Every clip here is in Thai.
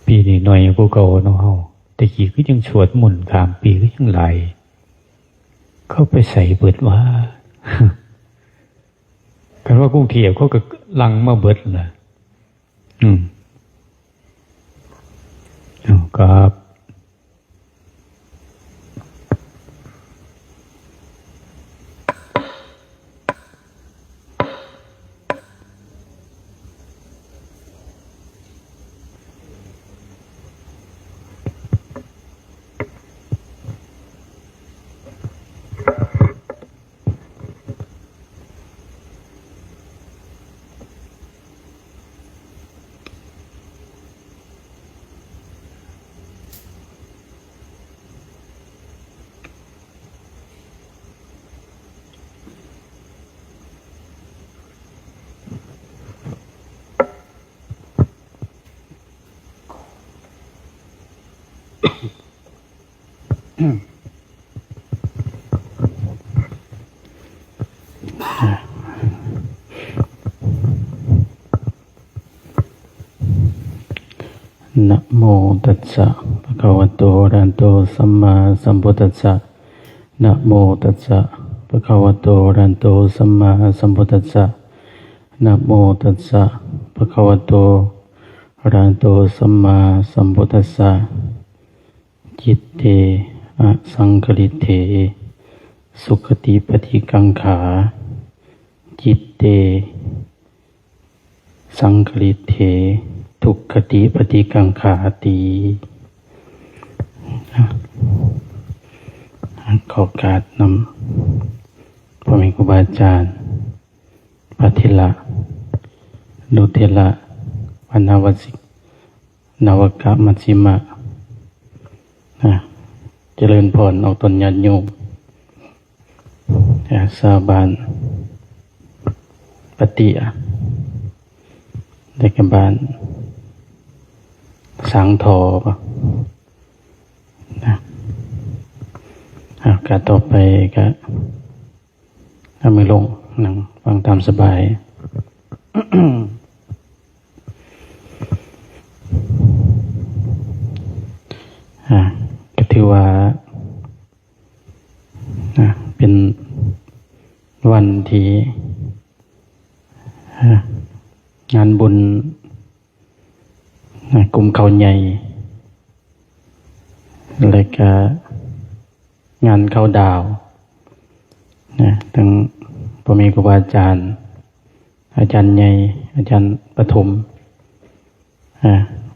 ปีนี้หน่อยกูเก่าเนาะเฮาแต่กี้ก็ยังสวดมนต์ข้ามปีก็ยังไหลเข้าไปใส่เบิดว่า กันว่ากรุงเทพเขาก็ลังมาเบิดล่ะครับ นะโมตัสสะภะคะวะโตอะระหะโตสัมมาสัมพุทธัสสะนะโมตัสสะภะคะวะโตอะระหะโตสัมมาสัมพุทธัสสะนะโมตัสสะภะคะวะโตอะระหะโตสัมมาสัมพุทธัสสะจิตเตอะสังคลิเถสุขติปฏิกังขาจิตเตสังคลิเถทุกขติปฏิกังขาติขอการนำพ่อแม่ครูบาอาจารย์พระเถระนุเถระวรรณวสิกนวกะมัชฌิมะเจริญพรออกตนญาติโยมสาบานปฏิได้กับบ้านสังทอการต่อไปก็ถ้าไม่ลงนั่งฟังตามสบาย ก็ถือว่าเป็นวันที่งานบุญกลุ่มเขาใหญ่แล้วก็งานเขาดาวทั้งพ่อแม่ครูบาอาจารย์อาจารย์ใหญ่อาจารย์ปฐม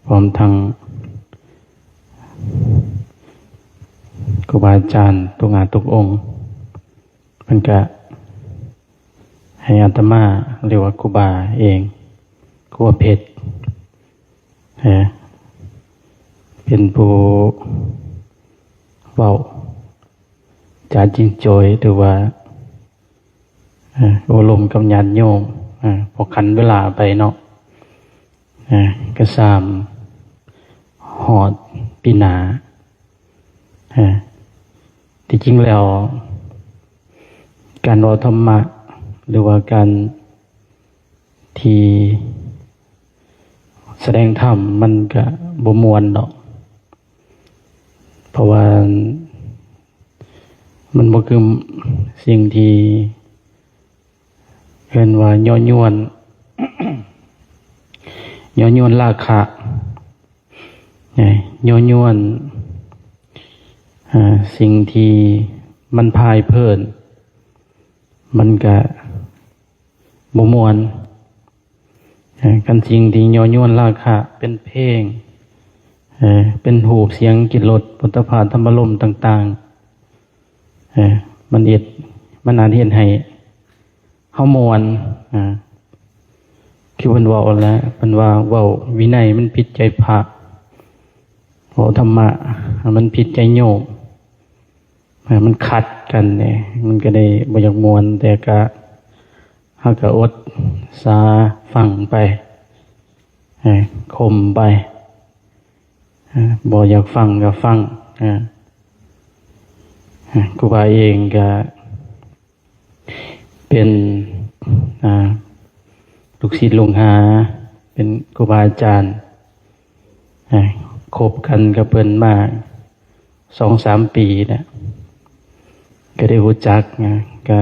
พร้อมทั้งครูบาอาจารย์ทุกงานทุกองค์เพิ่นก็ให้อาตมาเรียกว่าครูบาเองครูบาเพชรเป็นผู้เว้าจาจริงโจยหรือว่าโอลมกับญาติโยมพอขันเวลาไปเนาะก็สามหอดปีหนาที่จริงแล้วการเว้าธรรมะหรือว่าการที่แสดงธรรมมันก็บ่ม่วนดอกเพราะว่ามันบ่คือสิ่งที่เรียกว่าย่อยวน ย่อยวนราคะย่อยวนสิ่งที่มันพายเพลินมันก็บ่ม่วนกันสิ่งที่ย่อยวนราคะเป็นเพลงเป็นหูปเสียงกลิ่นรสผลิตภัณฑ์ธรรมารมณ์ต่างๆมันอาจเฮ็ดให้เฮาม่วนคือเพิ่นเว้าแล้วเพิ่นว่าเว้าวินัยมันผิดใจพระเว้าธรรมะมันผิดใจโยมมันขัดกันเนี่ยมันก็ได้บ่อยากม่วนแต่ก็เฮาก็อดสาฟังไปข่มไปบ่อยากฟังก็ฟังครูบาเองก็เป็นลูกศิษย์ลูกหาเป็นครูบาอาจารย์ คบกันกับเพิ่นมา2-3 ปีนะก็ได้รู้จักนะก็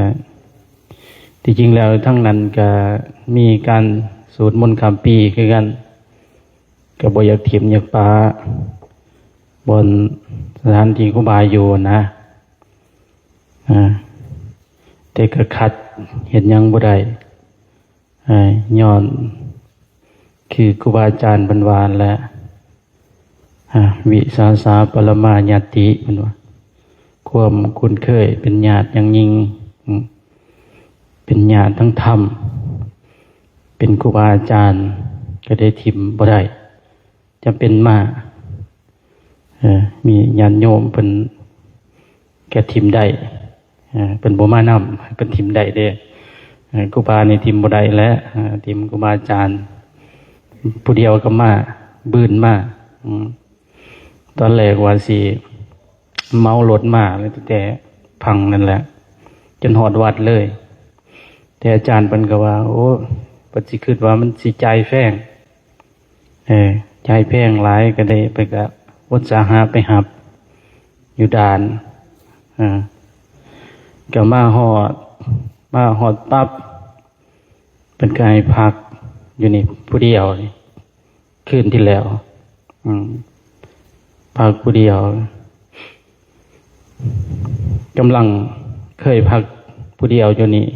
ที่จริงแล้วทั้งนั้นก็มีการสวดมนต์ข้ามปีคือกันก็บ่อยากถิ่มอยากปาบนสถานที่ครูบาอยู่นะแต่ก็ขัดเห็นยังบ่ได้ย้อนคือครูบาอาจารย์บรรวาลและวิสาสาปรมาญาติมันว่าความคุ้นเคยเป็นญาติอย่างยิ่งเป็นญาติทั้งธรรมเป็นครูบาอาจารย์ก็ได้ทิมบ่ได้จะเป็นมามีญาติโยมเป็นแก่ทิมได้เป็นบ่มานำเป็นทิมได้เด้ครูบาในทิมบ่ได้และทิมครูบาอาจารย์ผู้เดียวก็มาบื้นมาตอนแรกว่าสิเมารถมาแล้วแต่พังนั่นแหละจนหอดวัดเลยแต่อาจารย์เพิ่นก็ว่าโอ้ปัจจิคิดว่ามันสิใจแฝงใจแพงหลายก็ได้ไปก็อุตสาหะไปหับอยู่ด่านก็มาหอดปั๊บเป็นกายพักอยู่นี่ผู้เดียวนี่คืนที่แล้วพักผู้เดียวกำลังเคยพักผู้เดียวอยู่นี่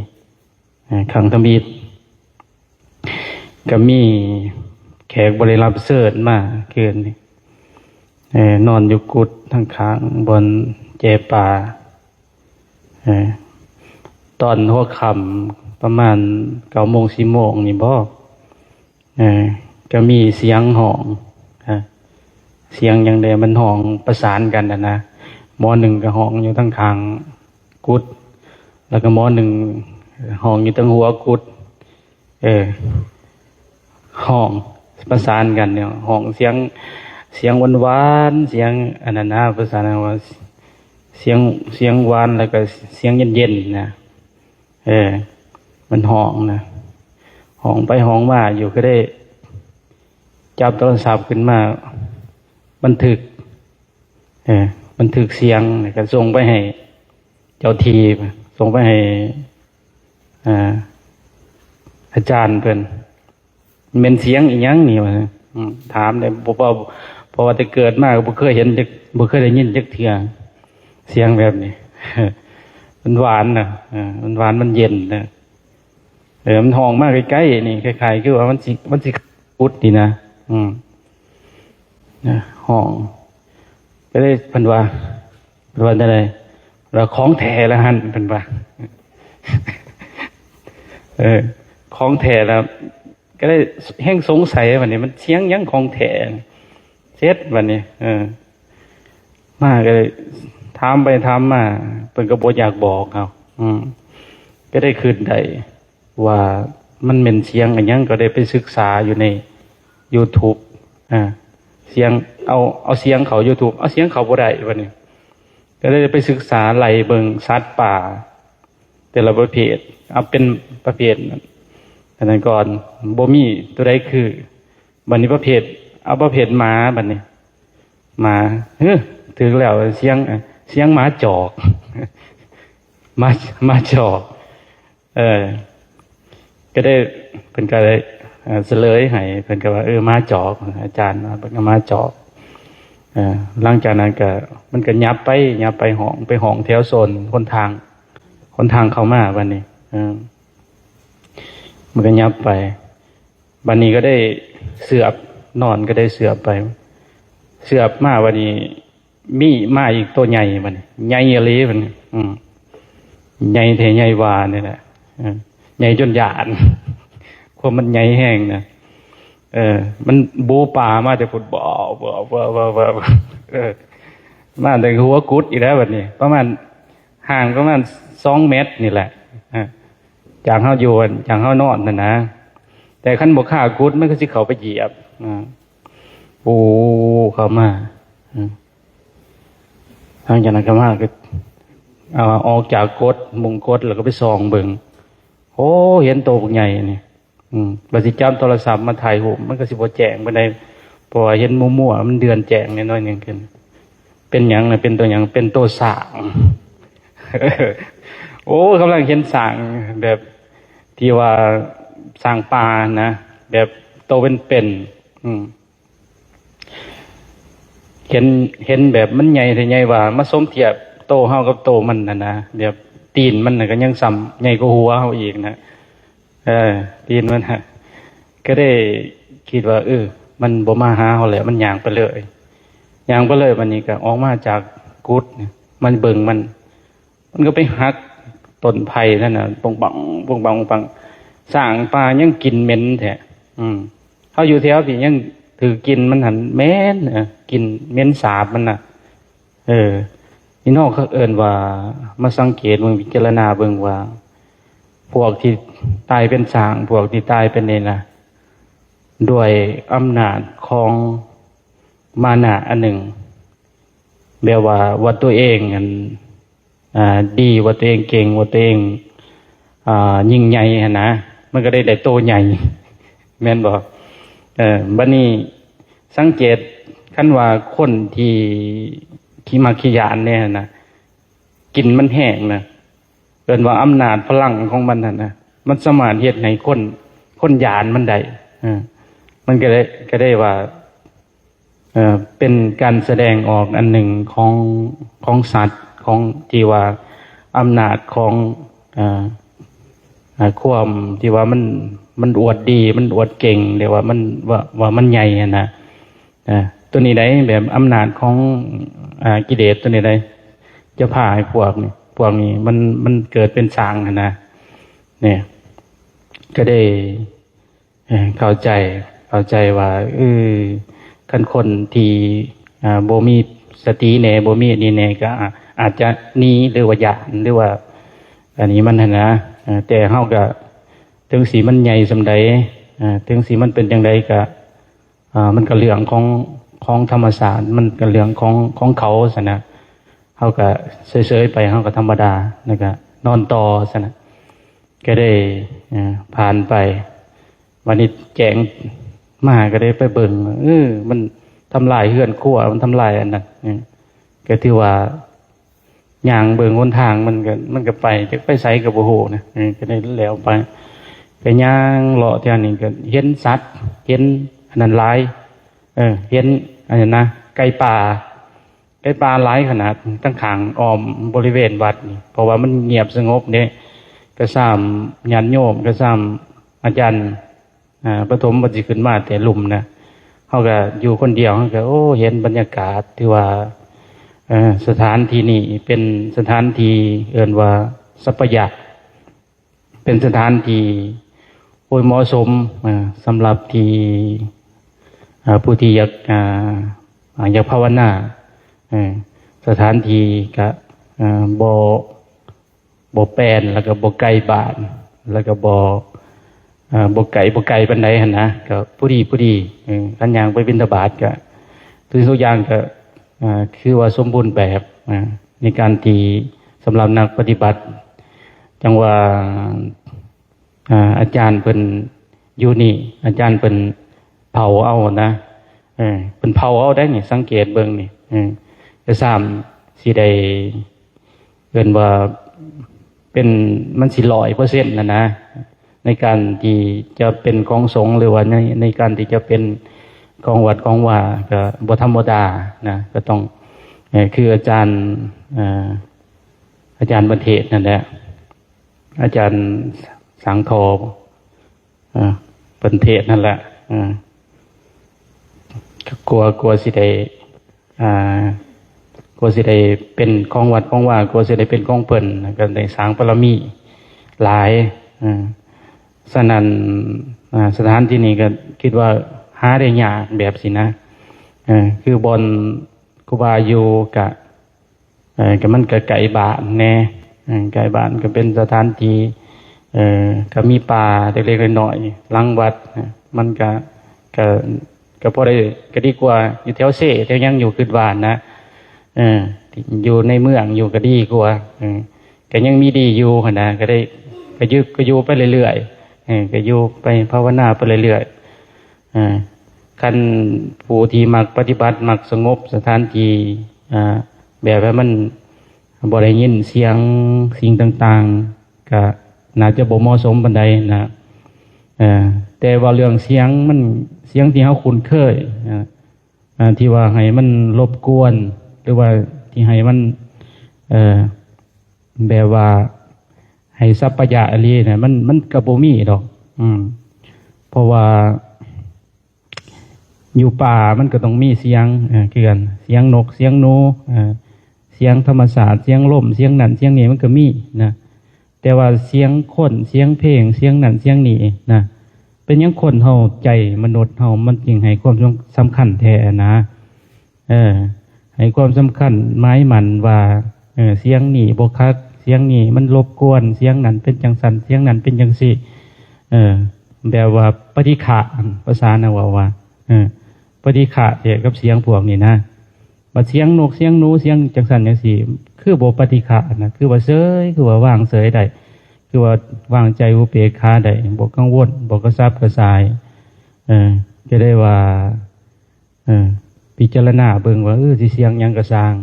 ขังทมิตรก็มีแขกบริรับเสิร์ตมาเกินนี่นอนอยู่กุฏทั้งค้างบนเจป่าตอนหัวค่ำประมาณ9:00-10:00นี่บ่ก็มีเสียงห้องเสียงอย่างใดมันห้องประสานกันนะหมอหนึ่งก็ห้องอยู่ทั้งข้างกุฏแล้วก็หมอหนึ่งห้องอยู่ทั้งหัวกุฏห้องประสานกันเนี่ยห้องเสียงหวานๆเสียงอันนั้นนะภาษาว่าเสียงหวานแล้วก็เสียงเย็นๆนะมันห้องนะห้องไปห้องมาอยู่ก็ได้จับโทรศัพท์ขึ้นมาบันทึกเสียงแล้วก็ส่งไปให้เจ้าทีส่งไปให้อาจารย์เพิ่นเป็นเสียงอีหยังนี่วะถามได้เพราะว่าแต่เกิดมาก็บ่เคยเห็นบ่เคยได้ยินจักเทื่อเสียงแบบนี้ มันหวานนะมันหวานมันเย็นนะมันห้องมากใกล้ๆนี่คล้ายๆคือว่ามันสิพุดนี่นะห้องก็ได้เพิ่นว่าอะไรเราของแท้แล้วหั่นเพิ่นว่าของแท้แล้วก็ได้แห้งสงสัยวันนี้มันเสียงยังของแท้เสร็จวันนี้มาก็เลยถามไปถามมาเพิ่นก็บ่อยากบอกเอาก็ได้คืนได้ว่ามันเป็นเสียงอันยังก็ได้ไปศึกษาอยู่ใน YouTube เสียงเอาเสียงเขา YouTube เอาเสียงเขาบ่ได้วันนี้ก็ได้ไปศึกษาไล่เบิ่งสัตว์ป่าแต่ละประเภทเอาเป็นประเภทอันนั้นก่อนบ่มีตัวใดคือบัดนี้ประเภทเอาประเภทหมาบัดนี้หมาถึงแล้วเสียงหมาจอก หมาจอกก็ได้เพิ่นก็ได้เฉลยให้เพิ่นก็ว่าหมาจอกอาจารย์ว่าเพิ่นก็หมาจอกหลังจากนั้นก็มันก็ยับไปห้องแถวโซนคนทางเข้ามาบัดนี้มันก็ยับไปบัดนี้ก็ได้เสือบนอนก็ได้เสือบไปเสือบมาวันนี้มีมาอีกตัวใหญ่บัดนี้ใหญ่อีหลีบัดนี้ใหญ่แท้ใหญ่ว่านี่แหละใหญ่จนหยาดความมันใหญ่แห้งนะมันบูป่ามาแต่พุดบ่มาแต่หัวกุดอีกแล้วบัดนี้ประมาณห่างประมาณ2 เมตรนี่แหละจากเฮาอยู่จากเฮานอนนั่นนะแต่คันบ่ฆ่ากุดมันก็สิเข้าไปเหยียบปูเข้ามาทางจากนั้นก็มาก็เอาออกจากกดมุงกดแล้วก็ไปส่องเบิ่งโอ้เห็นโตบักใหญ่นี่บัดสิจับโทรศัพท์มาถ่ายรูปมันก็สิบ่แจ้งปานใด เพราะว่าเห็นมั่วๆมันเดือนแจ้งน้อยๆนึงขึ้นเป็นหยังน่ะเป็นตัวหยังเป็นตัวสร้าง โอ้กำลังเห็นสร้างแบบที่ว่าสร้างปลานะแบบโตเป็นเห็นแบบมันใหญ่แต่ใหญ่ว่ามาสมเทียบโตเฮากับโตมันนะแบบตีนมันน่ะก็ยังซ้ำใหญ่กว่าหัวเฮาอีกนะตีนมันก็ได้คิดว่ามันบ่มาหาเฮาแหละมันย่างไปเลยวันนี้ก็ออกมาจากกุฏมันเบิ่งมันก็ไปหักต้นไผ่นั่นน่ะปงปังสร้างปลายังกินเหม็นแท้เฮาอยู่แถวที่ยังถือกินมันหันแม่นกินเหม็นสาบมันน่ะนี่นอกเขาเอิ้นว่ามาสังเกตเบิ่งพิจารณาเบิ่งว่าพวกที่ตายเป็นสร้างพวกที่ตายเป็นนี่นะด้วยอำนาจของมานะอันหนึ่งแบบว่าตัวเองดีว่าตัวเองเก่งว่าตัวเองยิ่งใหญ่นะมันก็ได้โตใหญ่แม่นบอกบัดนี้สังเกตคันว่าคนที่มักขี้ยานเนี่ยนะกินมันแห้งนะเกินว่าอำนาจพลังของมันนะมันสามารถเฮ็ดให้คนยานมันได้มันก็ได้ว่าเป็นการแสดงออกอันหนึ่งของสัตว์ของที่ว่าอำนาจของความที่ว่ามันอวดดีมันอวดเก่งเรียกว่ามันใหญ่นะตัวนี้ได้แบบอำนาจของกิเลสตัวนี้ได้จะพาให้พวกนี้มันเกิดเป็นสร้างนะเนี่ยก็ได้เข้าใจว่าคันคนที่บ่มีสติแหน่บ่มีนี่แหน่ก็อาจจะหนีหรือว่าหยาหรือว่าอันนี้มันนะแต่เฮาก็ถึงสีมันใหญ่สำใดถึงสีมันเป็นจังไดก็มันก็เรื่องของธรรมศาสตร์มันก็เรื่องของเขาซะนะเฮาก็เฉยๆไปเฮาก็ธรรมดาแล้วก็นอนต่อซะนะก็ได้ผ่านไปวันนี้แจ้งมาก็ได้ไปเบิ่งมันทำลายเฮือนครัวมันทำลายอันนั้นก็ถือว่าย่างเบิ่งหนทางมันก็ไปจักไปไสก็บ่ฮู้นะก็ได้แล้วไปก็ย่างเลาะแถวนี้ก็เห็นสัตว์เห็นอันนั้นหลายเห็นอันนั้นนะไก่ป่าหลายขนาดตั้งข้างอ้อมบริเวณวัดนี่เพราะว่ามันเงียบสงบเนี่ยก็ซ้ำญาติโยมก็ซ้ำอาจารย์ปฐมบัดสิขึ้นมาแต่หลุมนะเฮาก็อยู่คนเดียวเฮาก็เห็นบรรยากาศที่ว่าสถานที่นี้เป็นสถานที่เอิ้นว่าสัพยะเป็นสถานที่เหมาะสมสำหรับที่ผู้ที่อยากภาวนาสถานที่ก็บ่แปลนแล้วก็บ่ไกลบ้านแล้วก็บ่ไกลปานใดหั่นนะก็ผู้ดีคันย่างไปบิณฑบาตก็ทุกอย่างก็คือว่าสมบูรณ์แบบในการที่สำหรับนักปฏิบัติจังว่าอาจารย์เพิ่นอยู่นี่อาจารย์เพิ่นเผาเอานะเพิ่นเผาเอาได้นี่สังเกตเบิ่งนี่จะซ้ำสิได้เอิ้นว่าเป็นมันสิ 100% นะในการที่จะเป็นของสงฆ์หรือว่าในการที่จะเป็นของวัดของว่าก็บ่ธรรมดานะก็ต้องคืออาจารย์บรรเทศนั่นแหละอาจารย์สังทอบรรเทศนั่นแหละกลัวสิได้เป็นของวัดของว่ากลัวสิได้เป็นของเพิ่นก็ได้สร้างบารมีหลายฉะนั้นสถานที่นี้ก็คิดว่าหาได้ยากแบบสินะคือบนครูบาอยู่กับมันก็ไกลบ้านแน่ไกลบ้านก็เป็นสถานที่ก็มีป่าเล็กๆน้อยๆหลังวัดมันก็พอได้ก็ดีกว่าอยู่แถวเซ่แถวยังอยู่คืนบ้านนะอยู่ในเมืองอยู่ก็ดีกว่าก็ยังมีดีอยู่หั่นนะก็ได้ก็อยู่ไปเรื่อยๆก็อยู่ไปภาวนาไปเรื่อยๆ คันผู้ที่มักปฏิบัติมักสงบสถานที่แบบว่ามันบ่ได้ยินเสียงสิ่งต่างๆก็น่าจะบ่เหมาะสมปานใดนะแต่ว่าเรื่องเสียงมันเสียงที่เฮาคุ้นเคยที่ว่าให้มันรบกวนหรือว่าที่ให้มันแบบว่าให้สัพพยะอะไรเนี่ยมันก็บ่มีดอกเพราะว่าอยู่ป่ามันก็ต้องมีเสียงคือกันเสียงนกเสียงหนูเสียงธรรมศาสตร์เสียงลมเสียงนั่นเสียงนี้มันก็มีนะแต่ว่าเสียงคนเสียงเพลงเสียงนั่นเสียงนี้นะเป็นยังคนเฮาใจมนุษย์เฮามันจึงให้ความสำคัญแท้นะให้ความสำคัญหมายมั่นว่าเสียงนี้บ่คักเสียงนี้มันรบกวนเสียงนั้นเป็นจังซั่นเสียงนั้นเป็นจังซี่แบบว่าปฏิฆะภาษานะว่าปฏิฆะเกี่ยวกับเสียงพวกนี้นะบัดเสียงนกเสียงหนูเสียงจังซั่นจังซี่คือบ่ปฏิฆะนะคือว่าเฉยคือว่าวางเฉยได้คือว่าวางใจอุเบกขาได้บ่กังวลบ่กระซับกระส่ายจะได้ว่าพิจารณาเบิ่งว่าสิเสียงหยังก็สร้าง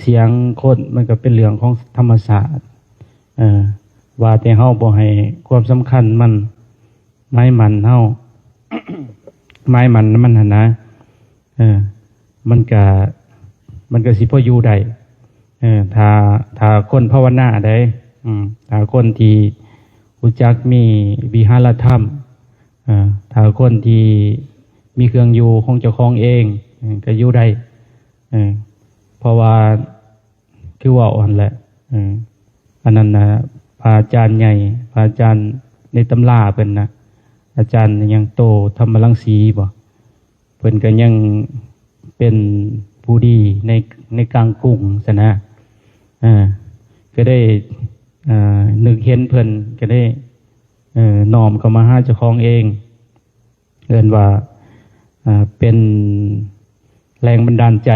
เสียงคนมันก็เป็นเรื่องของธรรมศาสตร์ว่าแต่เฮาบ่ให้ความสำคัญมันไม้มันเฮา ไม้มันมันหั่นนะมันก็สิพออยู่ได้ถ้าคนภาวนาได้ถ้าคนที่รู้จักมีวิหารธรรมถ้าคนที่มีเครื่องอยู่ของเจ้าของเองก็อยู่ได้เพราะว่าคือว่าอ่อนแหละอันนั้นนะพระอาจารย์ใหญ่พระอาจารย์ในตำราเพิ่นนะอาจารย์ยังโตธรรมรังสีบ่เพิ่นก็ยังเป็นผู้ดีในกลางกรุงซะนะก็ได้นึกเห็นเพิ่นก็ได้น้อมเข้ามาหาเจ้าของเองเอิ้นว่าเป็นแรงบันดาลใจ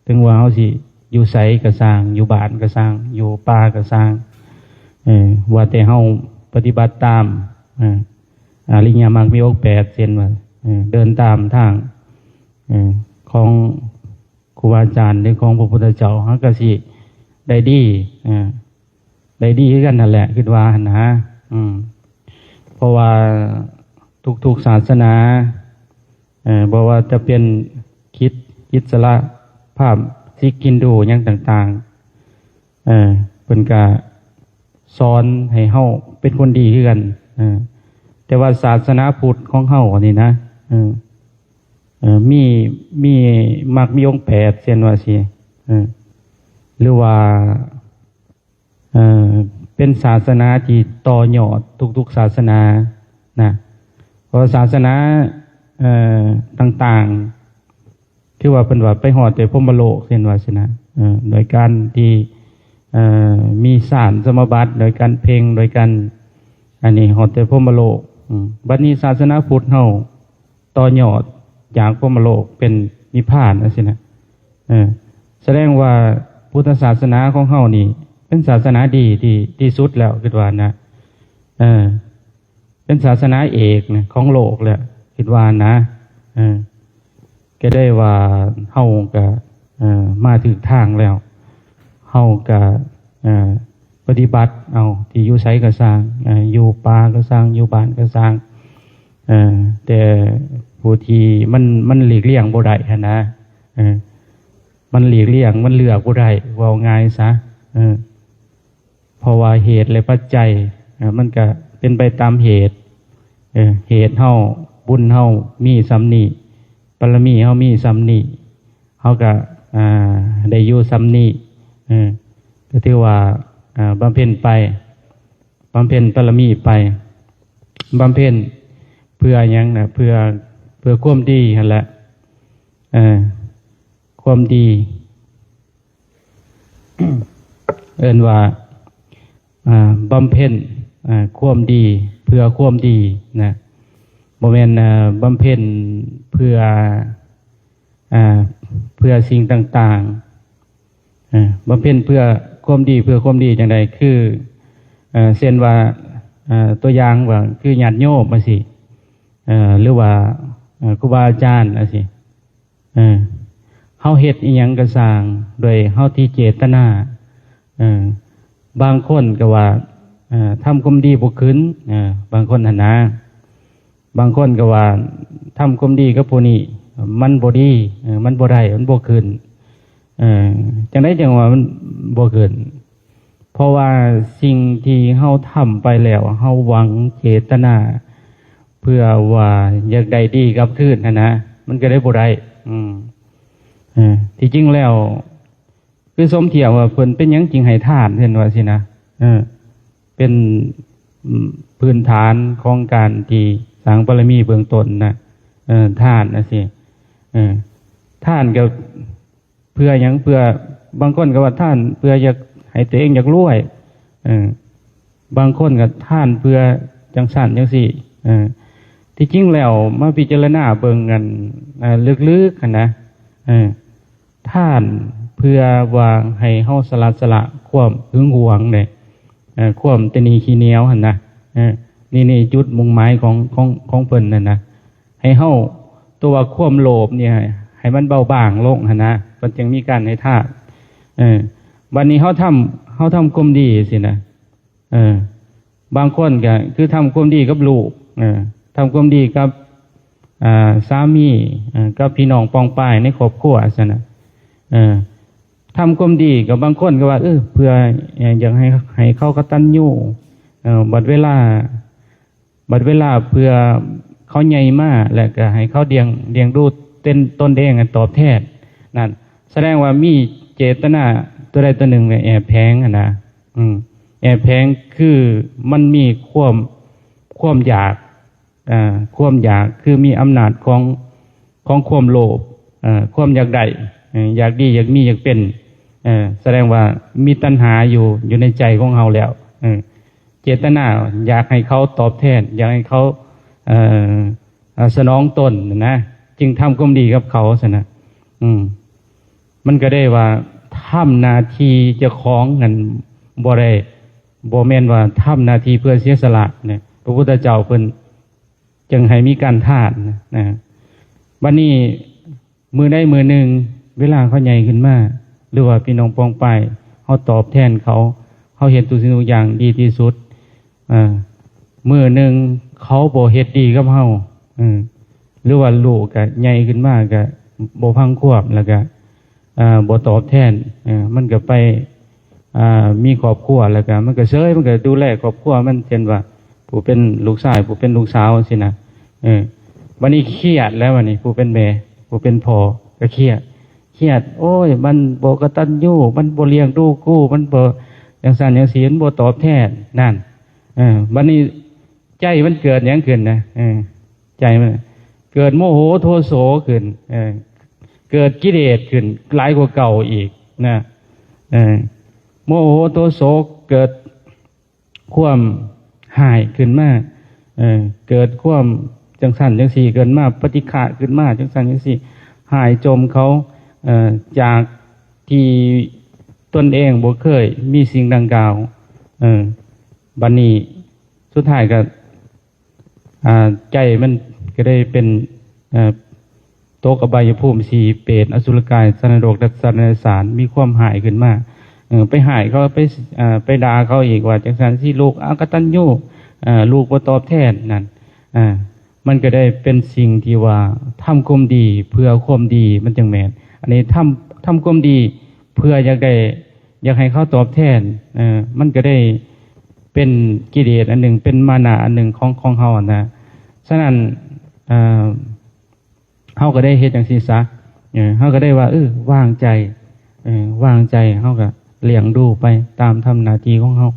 ถึงว่าเฮาสิอยู่ไสก็สร้างอยู่บ้านก็สร้างอยู่ป่าก็สร้างว่าแต่เฮาปฏิบัติตามอริยมรรคมีองค์8เช่นว่าเดินตามทางของครูบาอาจารย์หรือของพระพุทธเจ้าเฮาก็สิได้ดีคือกันนั่นแหละคิดว่านะเพราะว่าทุกศาสนาบอกว่าจะเป็นคิดอิสระภาพซิกกินดูอย่างต่างๆเป็นกาสอนให้เฮาเป็นคนดีคือกันแต่ว่าศาสนาพุทธของเฮาอันนี้นะมีมักมีองค์8เช่นว่าสิหรือว่าเป็นศาสนาที่ต่อยอดทุกๆศาสนานะเพราะศาสนาต่างๆคือว่าเป็นว่าไปหอดแต่พรหมโลกเช่นว่าสินะโดยการที่มีสารสมบัติโดยการเพ่งโดยการอันนี้หอดแต่พรหมโลกบัดนี้ศาสนาพุทธเฮาต่อยอดจากพรหมโลกเป็นนิพพานนะสินะแสดงว่าพุทธศาสนาของเฮานี่เป็นศาสนาดีที่สุดแล้วคิดว่านะเป็นศาสนาเอกนะของโลกแหละคิดว่านะก็ได้ว่าเฮาก็มาถึงทางแล้วเฮาก็ปฏิบัติเอาที่อยู่ไสก็สร้างอยู่ป่าก็สร้างอยู่บ้านก็สร้างแต่ผู้ที่มันหลีกเลี่ยงบ่ได้หั่นนะมันหลีกเลี่ยงมันเลือกบ่ได้ว่าง่ายซะเพราะว่าเหตุและปัจจัยมันก็เป็นไปตามเหตุเหตุเฮาบุญเฮามีส่ำนี้บารมีเฮามีส่ำนี้เฮาก็ได้อยู่ส่ำนี้ก็ถือว่าบำเพ็ญไปบำเพ็ญบารมีไปบำเพ็ญเพื่อหยังนะเพื่อความดีนั่นแหละความดี เอิ้นว่าบำเพ็ญความดีเพื่อความดีนะบ่แม่นบำเพ็ญเพื่อสิ่งต่างๆบำเพ็ญเพื่อความดีเพื่อความดีจังใดคือเช่นว่าตัวอย่างว่าคือญาติโยมมาสิ หรือว่าครูบาอาจารย์สิเฮาเฮ็ดอีหยังก็สร้างโดยเฮาที่เจตนาบางคนก็ว่าทำความดีบ่ขึ้นบางคนหั่นนะบางคนก็ว่าทำความดีกับผู้นี้มันบ่ดีมันบ่ได้มันบ่ขึ้นจังได๋จังว่ามันบ่ขึ้นเพราะว่าสิ่งที่เฮาทำไปแล้วเฮาหวังเจตนาเพื่อว่าอยากได้ดีกลับคืนนะมันก็ได้บ่ได้ที่จริงแล้วคือสมเทียบว่าเพิ่นเป็นหยังจริงให้ทานเพิ่นว่าสินะเป็นพื้นฐานของการที่สร้างบารมีเบื้องต้นนะทานนะสิทานก็เพื่อหยังเพื่อบางคนก็ว่าทานเพื่ออยากให้ตัวเองอยากรวยบางคนก็ทานเพื่อจังสั่นจังสี่ที่จริงแล้วมาพิจารณาเบิ่งกันลึกๆนะทานเพื่อว่าให้เฮาสละความหึงหวงเนี่ยความตนีขี้เหนียวหั่นนะนี่จุดมุ่งหมายของเพิ่นนั่นนะให้เฮาตัวความโลภเนี่ยให้มันเบาบางลงหั่นนะมันจึงมีการให้ทานวันนี้เฮาทำความดีสินะบางคนก็คือทำความดีกับลูกทำความดีกับสามีกับพี่น้องปองป้ายในครอบครัวสินะทำความดีกับบางคนก็ว่าเพื่ออยากให้เขากตัญญูบัดเวลาเพื่อเขาใหญ่มากแล้วก็ให้เขาเลี้ยงดูตนเองตอบแทนนั่นแสดงว่ามีเจตนาตัวใดตัวหนึ่งแอบแฝงนะแอบแฝงคือมันมีความอยากคือมีอำนาจของความโลภความอยากได้อยากดีอยากมีอยากเป็นแสดงว่ามีตัณหาอยู่ในใจของเราแล้วเจตนาอยากให้เขาตอบแทนอยากให้เขาสนองตนนะจึงทำความดีกับเขาสินะมันก็ได้ว่าทำนาทีจะคล้องกันบ่แม่นว่าทำนาทีเพื่อเสียสละเนี่ยพระพุทธเจ้าเพิ่นจึงให้มีการทานนะวันนี้มือได้มือหนึ่งเวลาเขาใหญ่ขึ้นมาหรือว่าพี่น้องปองไปเขาตอบแทนเขาเห็นตัวสิ่งทุกอย่างดีที่สุดมือหนึ่งเขาบ่เฮ็ดดีกับเฮาหรือว่าลูกก็ใหญ่ขึ้นมาก็บ่พังควบแล้วก็บ่ตอบแทนมันก็ไปมีครอบครัวแล้วก็มันก็เฉยมันก็ดูแลครอบครัวมันเช่นว่าผู้เป็นลูกชายผู้เป็นลูกสาวสินะวันนี้เครียดแล้ววันนี้ผู้เป็นแม่ผู้เป็นพ่อก็เครียดโอ้ยมันบ่กตัญญูมันบ่เลี้ยงดูกูมันบ่อย่างสั่นอย่างศีลบ่ตอบแทนนั่นวันนี้ใจมันเกิดหยังขึ้นนะใจมันเกิดโมโหโทโสขึ้นเกิดกิเลสขึ้นหลายกว่าเก่าอีกนะโมโหโทโสเกิดความหายขึ้นมาเกิดความจังสั่นจังสี่เกิดมาปฏิฆะขึ้นมาจังสั่นจังสี่หายจมเขาจากที่ตนเองบ่เคยมีสิ่งดังกล่าวบัดนี้สุดท้ายก็ใจมันก็ได้เป็นโตกอบายภูมิสีเปรตอสุรกายสันนรกดัชสันนสารมีความหายขึ้นมาไปหายเขาไปด่าเขาอีกว่าจังสันที่ลูกอกตัญญูลูกบ่ตอบแทนนั่นมันก็ได้เป็นสิ่งที่ว่าทำความดีเพื่อความดีมันจังแม่นอันนี้ทำความดีเพื่ออยากให้เขาตอบแทนมันก็ได้เป็นกิเลสอันหนึ่งเป็นมานะอันหนึ่งของเฮานะฉะนั้นเฮาก็ได้เฮ็ดจังซี่ซะเฮาก็ได้ว่าวางใจเฮาก็เลี้ยงดูไปตามทำหน้าที่ของเฮา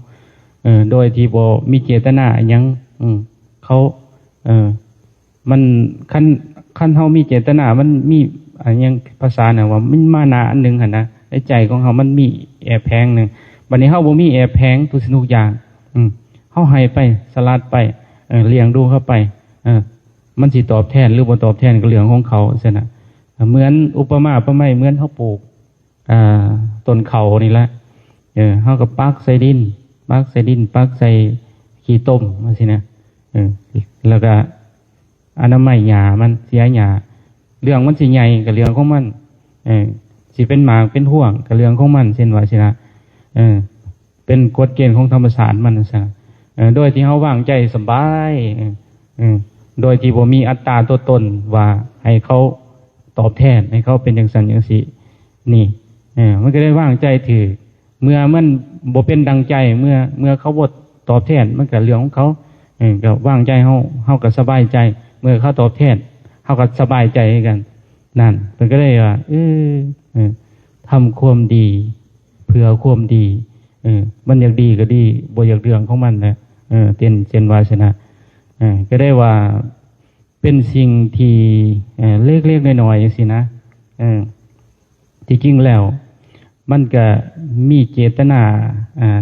โดยที่บ่มีเจตนาหยังเขามันคันเฮามีเจตนามันมีอันยังภาษาน่ะว่ามันมานะอันหนึงหั่นนะในใจของเฮามันมีแอบแฝงนึงบัดนี้เฮาบ่มีแอบแฝงทุกสิ่งทุกอย่างเฮาให้ไปสลัดไปเลี้ยงดูเข้าไปมันสิตอบแทนหรือบ่ตอบแทนก็เรื่องของเขาซั่นน่ะเหมือนอุปมาประไมเหมือนเฮาปลูกต้นเขานี่แหละเฮาก็ปักใส่ดินปักใส่ขี้ต้มว่าสินะแล้วก็ อนามัยหญ้ามันเสียหญ้าเรื่องมันสิใหญ่กับเรื่องของมันสิเป็นหมากเป็นห่วงกับเรื่องของมันเช่นว่าสินะเป็นกฎเกณฑ์ของธรรมศาสตร์มันซะโดยที่เฮาวางใจสบายโดยที่บ่มีอัตตาตัวตนว่าให้เขาตอบแทนให้เขาเป็นจังซั่นจังซี่นี่มันก็ได้วางใจถือเมื่อมันบ่เป็นดังใจเมื่อเขาบ่ตอบแทนมันก็เรื่องของเขาก็วางใจเฮาก็สบายใจเมื่อเขาตอบแทนเฮาก็สบายใจกันนั่นเพิ่นก็ได้ว่าทำความดีเพื่อความดีมันอยากดีก็ดีบ่อยากเรื่องของมันนะเจนวาสนาก็ได้ว่าเป็นสิ่งที่เล็กๆน้อยๆจังซี่นะที่จริงแล้วมันก็มีเจตนา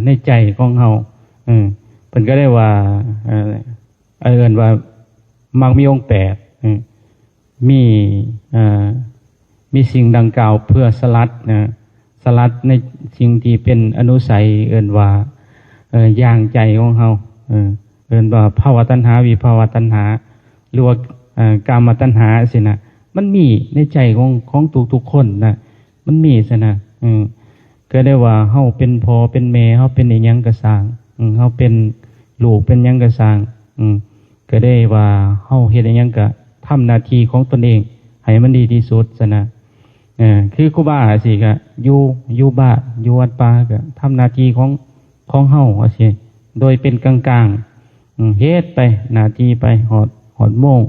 ในใจของเฮาเพิ่นก็ได้ว่าเอิ้นว่ามักมีองค์8มีสิ่งดังกล่าวเพื่อสลัดในสิ่งที่เป็นอนุสัยเอิ้นว่าย่างใจของเฮาเอิ้นว่าภาวะตัณหาวิภาวะตัณหาหรือว่ากามตัณหาสินะมันมีในใจของทุกๆคนนะมันมีสินะก็ได้ว่าเฮาเป็นพ่อเป็นแม่เฮาเป็นอิหยังก็สร้างเฮาเป็นลูกเป็นหยังก็สร้างก็ได้ว่าเฮาเฮ็ดอิหยังก็ทำหน้าที่ของตนเองให้มันดีที่สุดซะนะคือครูบาสิก็อยู่บ้านอยู่วัดป่าก็ทำหน้าที่ของเฮาว่าสิโดยเป็นกลางๆเฮ็ดไปหน้าที่ไปหอดโมง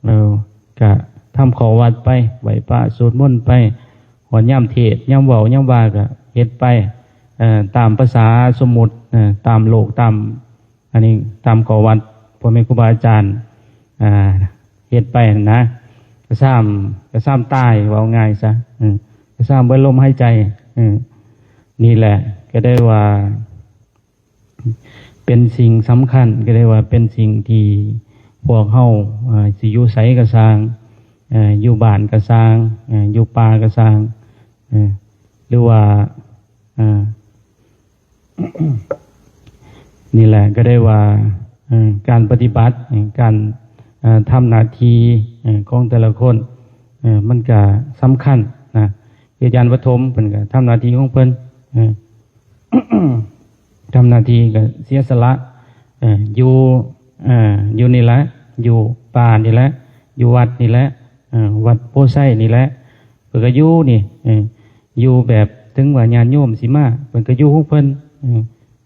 แล้วก็ทำขอวัดไปไหว้พระสวดมนต์ไปหอดย่ำเทศย่ำเว้าย่ำว่าก็เฮ็ดไปตามภาษาสมมุติตามโลกตามอันนี้ตามขอวัดพ่อแม่ครูบาอาจารย์เฮ็ดไปนะก็ซ้ำตายว่าง่ายซะก็ซ้ำเบิ้ลลมหายใจนี่แหละก็ได้ว่าเป็นสิ่งสำคัญก็ได้ว่าเป็นสิ่งที่พวกเฮาสิอยู่ไสก็สร้างอยู่บ้านก็สร้างอยู่ป่าก็สร้างหรือว่านี่แหละก็ได้ว่าการปฏิบัติการทำหน้าที่ของแต่ละคนมันก็สำคัญนะอาจารย์ปฐมเพิ่นก็ทำหน้าที่ของเพิ่นทำหน้าที่ก็เสียสละอยู่นี่แหละอยู่ป่านี่แหละอยู่วัดนี่แหละวัดโพไซนี่แหละเพิ่นก็อยู่นี่อยู่แบบถึงว่าญาติโยมสิมาเพิ่นก็อยู่ของเพิ่น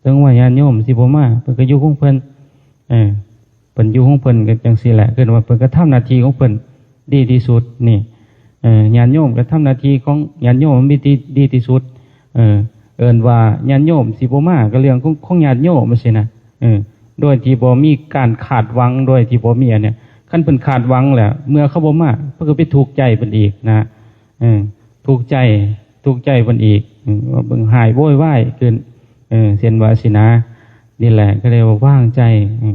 ถึงว่าญาติโยมสิบ่มาเพิ่นก็อยู่ของเพิ่นเพิ่นอยู่ของเพิ่นก็จังซี่แหละคือว่าเพิ่นก็ทำหน้าที่ของเพิ่นดีที่สุดนี่ญาติโยมก็ทำหน้าที่ของญาติโยมมีดีที่สุดเอิ้นว่าญาติโยมสิบ่มาก็เรื่องของญาติโยมจังซี่นะโดยที่บ่มีการคาดหวังโดยที่บ่มีอันเนี้ยคันเพิ่นคาดหวังแล้วเมื่อเขาบ่มาเพิ่นก็ไปทุกข์ใจเพิ่นอีกนะทุกข์ใจเพิ่นอีกว่าเบิ่งหายโวยวายขึ้นเช่นว่าสินะนี่แหละก็เรียกว่าว่างใจ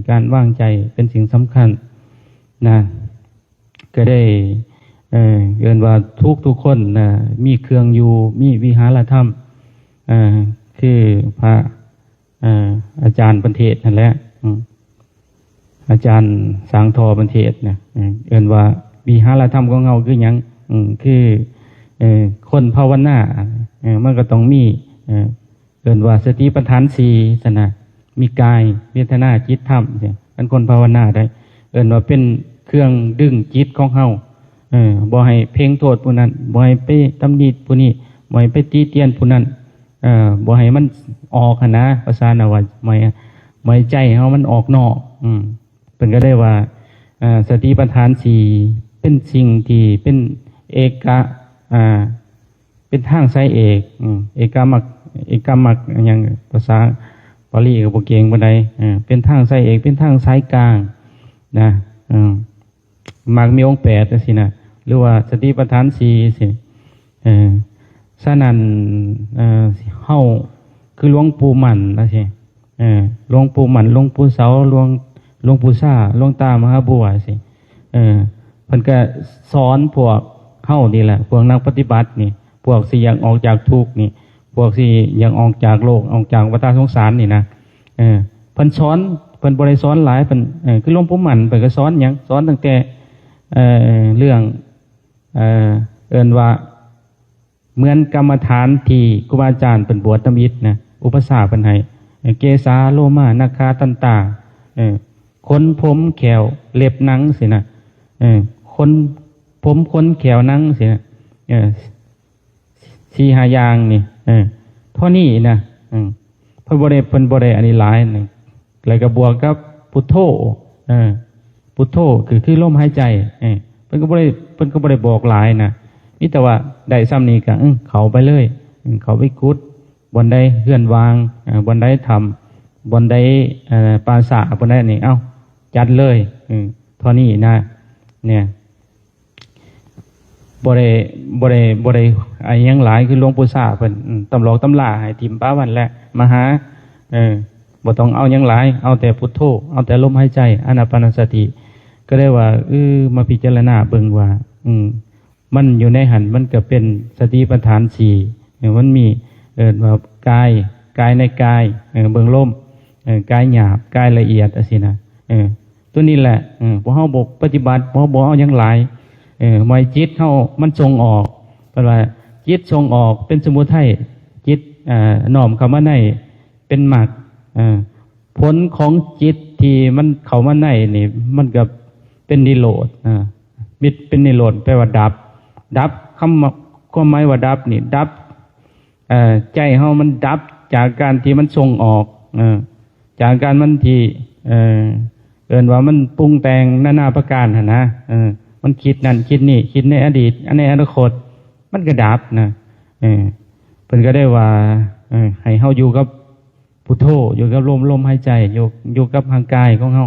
การว่างใจเป็นสิ่งสำคัญนะก็ได้เรียนว่าทุกคนนะมีเครื่องอยู่มีวิหารธรรมคือพระอาจารย์ประเทศนั่นแหละอาจารย์สังทอประเทศนะเรียนว่าวิหารธรรมของเราคือหยังคือคนภาวนามันก็ต้องมีเรียนว่าสติปัฏฐาน4นะมีกายเวทนาจิตธรรมเนี่ยอันคนภาวนาได้เอิ้นว่าเป็นเครื่องดึงจิตของเฮาบ่ให้เพ่งโทษผู้นั้นบ่ให้ไปตำหนิผู้นี้บ่ให้ไปตีเตียนผู้นั้นบ่ให้มันออกหั่นนะภาษาน่ะว่าไม่ใจเฮามันออกนอกเพิ่นก็ได้ว่าสติปัฏฐาน4เป็นสิ่งที่เป็นเอกะเป็นทางสายเอกเอกมรรคอย่างภาษาปาลีกับโปเกงบันไดเป็นทางสายเอกเป็นทางสายกลางนะมักมีองค์8จังซี่นะหรือว่าสติปัฏฐาน4สิฉะนั้นเฮาคือหลวงปู่มั่นนะสิหลวงปู่มั่นหลวงปู่เสาหลวงปู่ซ่าหลวงตามหาบัวสิเพิ่นก็สอนพวกเฮานี่แหละพวกนักปฏิบัตินี่พวกสิอยากออกจากทุกข์นี่พวกสิอยากออกจากโลกออกจากวัฏสงสารนี่นะเพิ่นสอน เพิ่นบ่ได้สอนหลายเพิ่นคือหลวงปู่หมันเพิ่นก็สอนหยังสอนตั้งแต่เรื่องเอิ้นว่าเหมือนกรรมฐานที่ครูบาอาจารย์เพิ่นบวชนำอิฐนะอุปสาเพิ่นให้เกสาโลมานาคาตันตาขนผมแขวเล็บหนังสินะขนผมขนแขวหนังสินะสี่ห้าอย่างนี่เท่านี้นะเพิ่นบ่ได้อันนี้หลายนึงแล้วก็บวกกับพุทโธพุทโธคือลมหายใจเพิ่นก็บ่ได้บอกหลายนะมีแต่ว่าได้ซ้ำนี้ก็เข้าไปเลยเข้าไปกุดบนได้เคลื่อนวางบนได้ทำบนได้ปาสะบนได้นี่จัดเลยเท่านี้นะเนี่ยบ่ได้อะไรยังหลายคือหลวงปู่ซ่าเพิ่นตำหลอกตำลาให้ทิมป้าวันแหละมาหาบ่ต้องเอายังหลายเอาแต่พุทโธเอาแต่ลมหายใจอานาปานสติก็ได้ว่ามาพิจารณาเบิ่งว่ามันอยู่ในหันมันก็เป็นสติปัฏฐาน4มันมีว่ากายในกายเบิ่งลมกายหยาบกายละเอียดจังซี่นะตัวนี้แหละพอเฮาบ่ปฏิบัติพอบ่เอายังหลายมอยจิตเฮามันส่งออกเพราะว่าจิตส่งออกเป็นสมุทัยจิตน้อมเข้ามาในเป็นมรรคผลของจิตที่มันเข้ามาในนี่มันก็เป็นนิโรธมิตรเป็นนิโรธแปลว่าดับคำความหมายว่าดับนี่ดับใจเฮามันดับจากการที่มันส่งออกจากการมันที่เอิ้นว่ามันปรุงแต่งนานาประการหั่นนะมันคิดนั่นคิดนี่คิดในอดีตในอนาคตมันก็ดับนะเพิ่นก็ได้ว่าให้เฮาอยู่กับพุทโธอยู่กับลมหายใจอยู่กับร่างกายของเฮา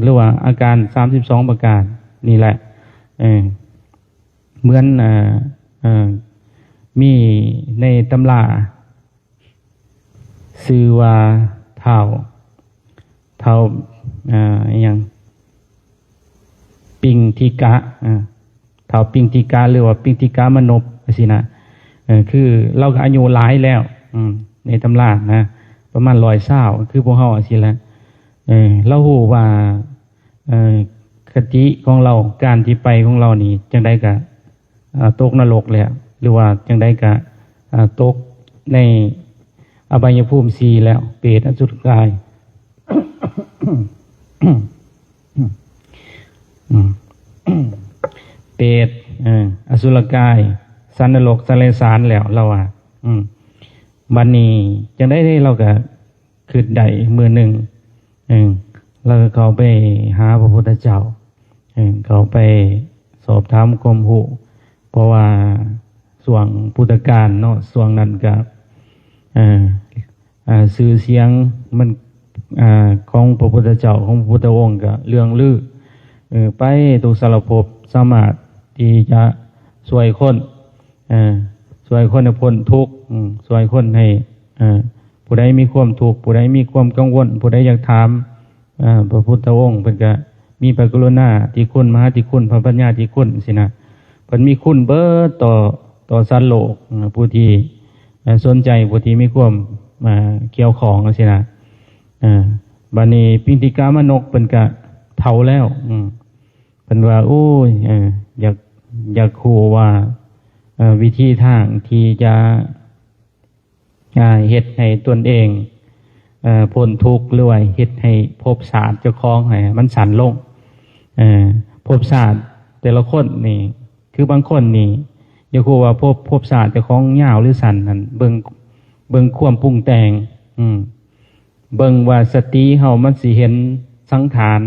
หรือว่าอาการ32ประการนี่แหละเหมือนมีในตำราชื่อว่าเท่าอย่างปิงทิกะเท่าปิงทิกะหรือว่าปิงทิกะมนพสินะคือเราก็อายุหลายแล้วในตำรานะประมาณ120คือพวกเฮาสิละเราฮู้ว่าคติของเราการที่ไปของเรานี่จังได๋ก็ตกนรกแล้วหรือว่าจังได๋ก็ตกในอบายภูมิ4แล้วเปรตอสุรกายเปรตอสุรกายสันนรกสันเลสารแล้วเราว่าบัดนี้จังได๋เราก็คิดได้มื้อหนึงเราก็เข้าไปหาพระพุทธเจ้าเข้าไปสอบถามความรู้เพราะว่าช่วงพุทธกาลเนาะช่วงนั้นก็ชื่อเสียงมันของพระพุทธเจ้าของพระพุทธองค์ก็เรื่องลือไปทุกสารภพสามารถที่จะช่วยคนให้พ้นทุกข์ช่วยคนให้ผู้ใดมีความทุกข์ผู้ใดมีความกังวลผู้ใดอยากถามพระพุทธองค์เพิ่นก็มีพระกรุณาธิคุณมหาธิคุณพระปัญญาธิคุณสินะเพิ่นมีคุณเบิดต่อสัตว์โลกผู้ที่สนใจผู้ที่มีความเกี่ยวของสินะบัดนี้ปิงติกามนกเพิ่นก็เฒ่าแล้วเพิ่นว่าโอ้ยอยากรู้ว่าวิธีทางที่จะเฮ็ดให้ตนเองพ้นทุกข์หรือว่าเฮ็ดให้ภพชาติเจ้าของให้มันสั้นลงภพชาติแต่ละคนนี่คือบางคนนี่อยากรู้ว่าภพชาติเจ้าของยาวหรือสั้นนั่นเบิ่งความปรุงแต่งเบิ่งว่าสติเฮามันสิเห็นสังขาร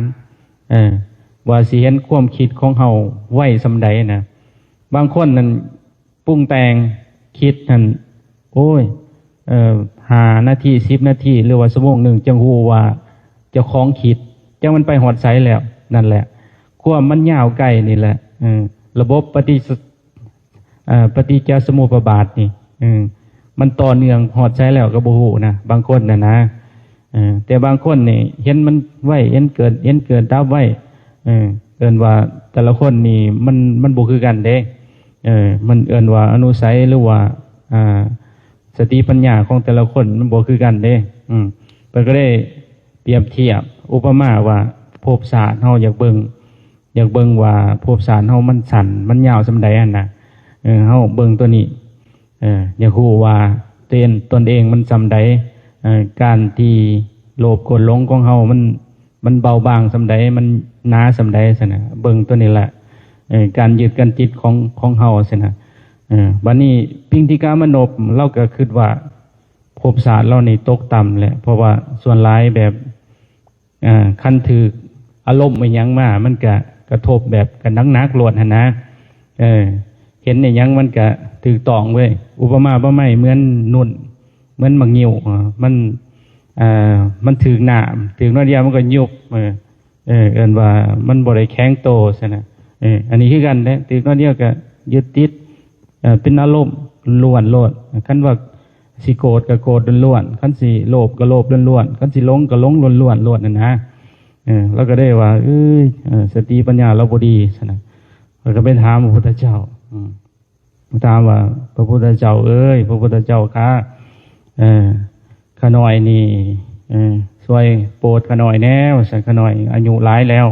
ว่าสิเห็นความคิดของเฮาไว้ส่ำใดนะบางคนนั่นปรุงแต่งคิดนั่นโอ้ย5 นาที10 นาทีหรือว่าชั่วโมงหนึ่งจังฮู้ว่าเจ้าของคิดจังมันไปหอดไสแล้วนั่นแหละความมันยาวไกลนี่แหละระบบปฏิจจสมุปบาทนี่มันต่อเนื่องหอดไสแล้วก็บ่ฮู้นะบางคนนะแต่บางคนนี่เห็นมันไว้เห็นเกิดดับไว้เอิ้นว่าแต่ละคนนี่มันบ่คือกันเด้มันเอิ้นว่าอนุสัยหรือว่าสติปัญญาของแต่ละคนมันบ่คือกันเด้เพิ่นก็ได้เป รียบเทียบอุปมาว่าภพชาติเฮาอยากเบิ่งว่าภพชาติเฮามันสั้นมันยาวส่ำใดหั่นน่ะเฮาเบิ่งตัวนี้อยากรู้ว่าตนเองมันส่ำใดการที่โลภโกรธหลงของเฮามันเบาบางส่ำใดมันหนาส่ำใดซั่นน่ะเบิ่งตัวนี้แหละการยึดกันจิตของเฮาซั่นน่ะบัดนี้พิงทิกามนพเราก็คิดว่าภพชาติเรานี่ตกต่ำแหละเพราะว่าส่วนหลายแบบคันถืออารมณ์อิหยังมามันก็กระทบแบบกันนักๆโลดหั่นนะเห็นอิหยังมันก็ถูกต้องเว้ยอุปมาบ่ไม้เหมือนนุ่นเหมือนมักงิ้วมันถือน้ำถือน้อยเดียวมันก็ยุบเอิ้นว่ามันบ่ได้แข็งโตซั่นน่ะอันนี้คือกันแหละถือน้อยเดียวก็ยึดติดเป็นอารมณ์ล้วนโลดคันว่าสิโกรธก็โกรธล้วนๆคันสิโลภก็โลภล้วนๆคันสิหลงก็หลงล้วนๆโลดนั่นนะแล้วก็ได้ว่าสติปัญญาเราบ่ดีซั่นน่ะแล้วก็ไปถามพระพุทธเจ้าถามว่าพระพุทธเจ้าพระพุทธเจ้าข้าข้าน้อยนี่ช่วยโปรดข้าน้อยแน่ว่าซั่นข้าน้อยอายุหลายแล้ว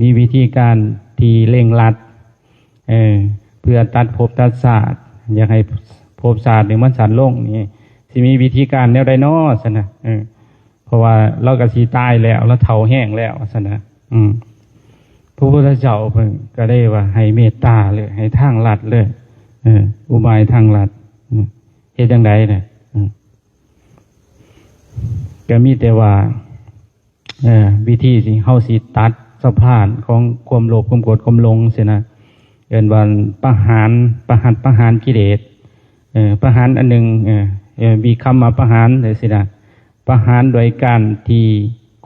มีวิธีการที่เร่งรัดเพื่อตัดภพตัดชาติอยากให้ภพชาตินี่มันสั้นลงนี่สิมีวิธีการแนวใดน้อซั่นน่ะเพราะว่าเราก็สิตายแล้วเราเฒ่าแห้งแล้วซั่นน่ะพระพุทธเจ้าเพิ่นก็ได้ว่าให้เมตตาเลยให้ทางลัดเลยอุบายทางลัดเฮ็ดจังได๋น่ะก็มีแต่ว่าวิธีสิเฮาสิตัดสะพานของความโลภความโกรธความหลงสินะเอิ้นว่าประหารกิเลสประหารอันหนึ่งมีคำมาประหารเลยสินะประหารโดยการที่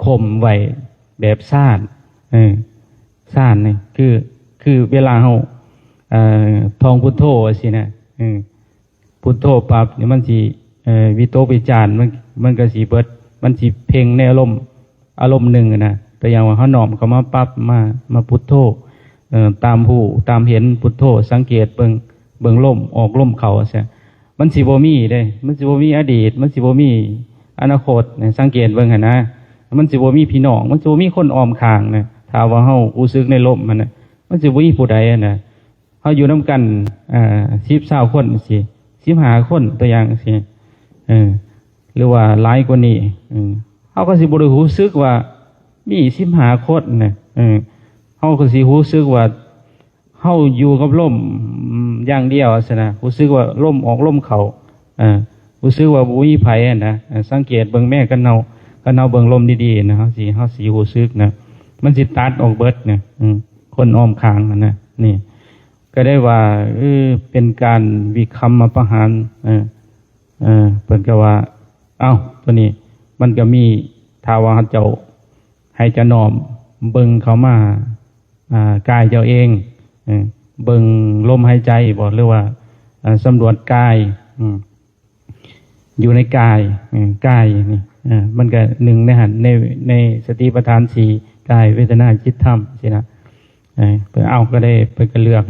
ข่มไว้แบบซ่านนี่คือเวลาเฮาท่องพุทโธสินะพุทโธปั๊บนี่มันสิวิตกวิจารมันก็สิเบิดมันสิเพ่งในอารมณ์หนึ่งนะแต่อย่างว่าเฮาน้อมเข้ามาปั๊บมาพุทโธตามหูตามเห็นพุทโธสังเกตเบิ่งลมออกลมเข้าซะมันสิบ่มีเด้มันสิบ่มีอดีตมันสิบ่มีอนาคตสังเกตเบิ่งหั่นนะมันสิบ่มีพี่น้องมันสิบ่มีคนอ้อมข้างนะถ้าว่าเฮารู้สึกในลมมันน่ะมันสิบ่มีผู้ใดน่ะเฮาอยู่นำกัน10 20คนสิ15คนตัวอย่างสิหรือว่าหลายกว่านี้เฮาก็สิบ่ได้รู้สึกว่ามี15คนน่ะเฮาก็สิรู้สึกว่าเฮาอยู่กับลมอย่างเดียวซั่นน่ะรู้สึกว่าลมออกลมเข้ารู้สึกว่าบ่มีไผนะสังเกตเบิ่งแม่กันเฮาเบิ่งลมดีๆนะเฮาสิรู้สึกนะมันสิตัดออกเบิดเนี่ยคนอ้อมข้างนั่นน่ะนี่ก็ได้ว่าเป็นการวิคัมมาประหารเพิ่นก็ว่าตัวนี้มันก็มีถ้าว่าเจ้าให้จะน้อมเบิ่งเข้ามากายเจ้าเองเบิ่งลมหายใจบ่หรือว่าสำรวจกายอยู่ในกายนี่มันก็หนึ่งในหันในสติปัฏฐาน4กายเวทนาจิตธรรมสินะเพิ่นก็ได้เพิ่นก็เลือก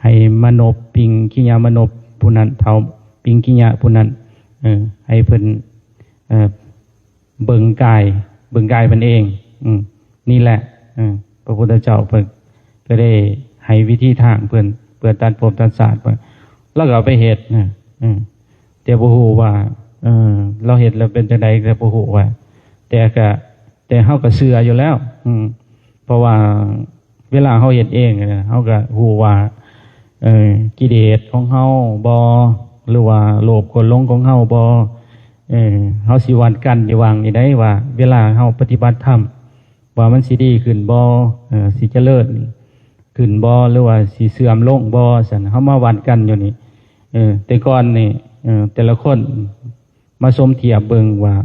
ให้มโนปิงกิญามโนผู้นั้นเท่าปิงกิญะผู้นั้นให้เพิ่นเบิ่งกายเพิ่นเองนี่แหละพระพุทธเจ้าเพิ่นก็ได้ให้วิธีทางเพื่อตัดภพตัดชาติแล้วก็เอาไปเฮ็ดแต่บ่ฮู้ว่าเราเฮ็ดแล้วเป็นจังได๋ก็บ่ฮู้ว่าแต่เฮาก็เชื่ออยู่แล้วเพราะว่าเวลาเฮาเฮ็ดเองเฮาก็ฮู้ว่ากิเลสของเฮาบ่หรือว่าโลภโกรธหลงของเฮาบ่เฮาสิวัดกันอยู่วางนี่ได้ว่าเวลาเฮาปฏิบัติธรรมว่ามันสิดีขึ้นบ่สิเจริญขึ้นบ่หรือว่าสิเสื่อมลงบ่ซั่นเฮามาวัดกันอยู่นี่แต่ก่อนนี่แต่ละคนมาสมเทียบเบิ่งว่า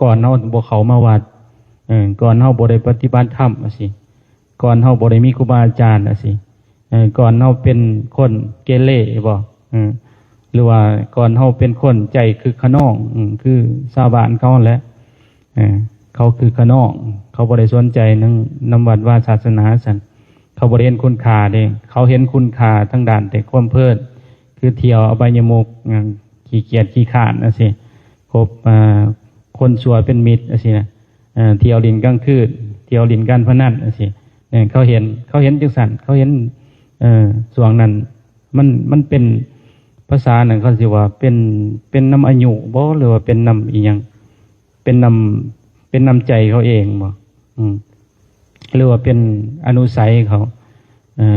ก่อนเฮาบ่เข้ามาวัดก่อนเฮาบ่ได้ปฏิบัติธรรมสิก่อนเฮาบ่ได้มีครูบาอาจารย์สิก่อนเฮาเป็นคนเกเรบ่หรือว่าก่อนเฮาเป็นคนใจคือขนองคือชาวบ้านเขาแหละเขาคือขนองเขาบ่ได้สนใจนำวัดว่าศาสนาซั่นเขาบ่ได้เห็นคุณค่าเด้เขาเห็นคุณค่าทางด้านแต่ความเพลิดคือเที่ยวอบายมุขขี้เกียจขี้คร้านสิคบค คนชั่วเป็นมิตรสินะเที่ยวลินกลางคืนเที่ยวลินการพนันสิเขาเห็นจังสันเขาเห็นส่วงนั้นมันเป็นภาษาหนึ่งเขาสิว่าเป็นน้ำอายุบ่หรือว่าเป็นน้ำอีหยังเป็นน้ำใจเขาเองบ่หรือว่าเป็นอนุสัยเขา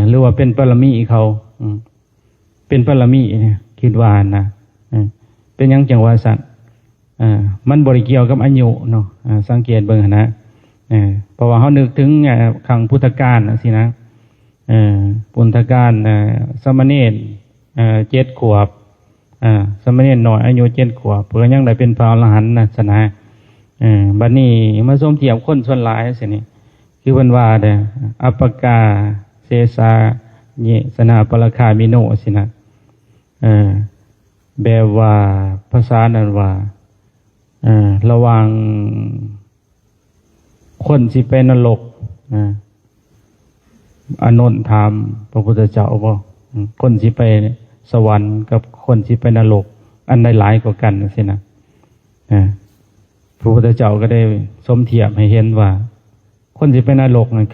หรือว่าเป็นปรมีเขาเป็นปรมีคิดว่านะเป็นยังจังหวะสัตว์มันบริเกี่ยวกับอายุเนาะสังเกตเบิ่งนะเพราะว่าเขานึกถึงครั้งพุทธกาลสินะพุทธกาลสมณเณร7 ขวบสมณเณรน้อยอายุ7 ขวบเพื่อยังได้เป็นพระอรหันต์นะสนะบัดนี้มาสมเทียบคนส่วนหลายสินี่คือเพิ่นว่าเด้ออัปปกาเสสาเยสนาปรคามิโนสินะแบบว่าภาษานั้นว่าระวังคนสิไปนรกอานนท์ถามพระพุทธเจ้าบ่คนสิไปสวรรค์กับคนสิไปนรกอันใดหลายกว่ากันสินะพระพุทธเจ้าก็ได้สมเทียบให้เห็นว่าคนสิไปนรกนั่น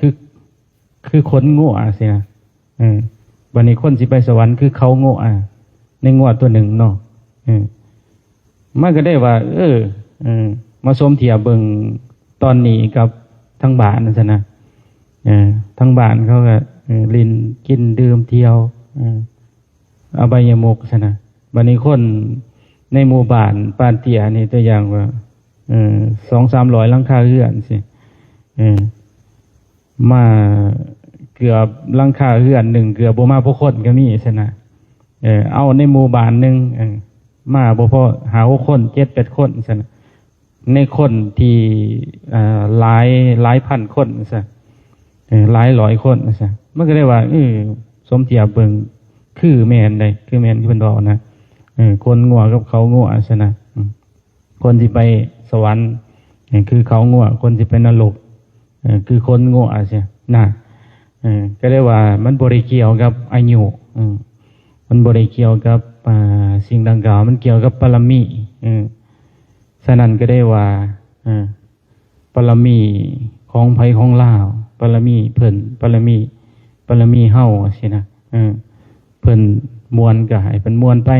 คือคนโง่สินะบัดนี้คนสิไปสวรรค์คือเขาโง่ในโง่ตัวหนึ่งเนาะมันก็ได้ว่ามาสมเทียบเบิ่งตอนนี้กับทั้งบ้านนั่นซะนะทั้งบ้านเขาก็ลินกินดื่มเที่ยวอบายมุขซะนะบัดนี้คนในหมู่บ้านปานเตี้ยนี่ตัวอย่างว่า200-300หลังคาเรือนสิมาเกือบหลังคาเรือนหนึ่งเกือบบ่มาพวกคนก็มีซะนะเอาในหมู่บ้านหนึ่งมาบ่พอหาคน 7-8 คนซะนะในคนที่หลายพันคนซะหลายร้อยคนซะมันก็ได้ว่าสมเทียบเบิ่งคือแม่นได้คือแม่นที่เพิ่นบอกนะคนโง่กับเขาโง่ซะนะคนที่ไปสวรรค์คือเขาโง่คนที่ไปนรกคือคนโง่ใช่น่ะก็ได้ว่ามันบ่ได้เกี่ยวกับอายุมันบ่ได้เกี่ยวกับสิ่งดังกล่าวมันเกี่ยวกับปรมีฉะนั้นก็ได้ว่าปรมีของไผของลาวปรมีเพิ่นปรมีเฮาสินะเพิ่นมวนก็ให้เพิ่นมวนไป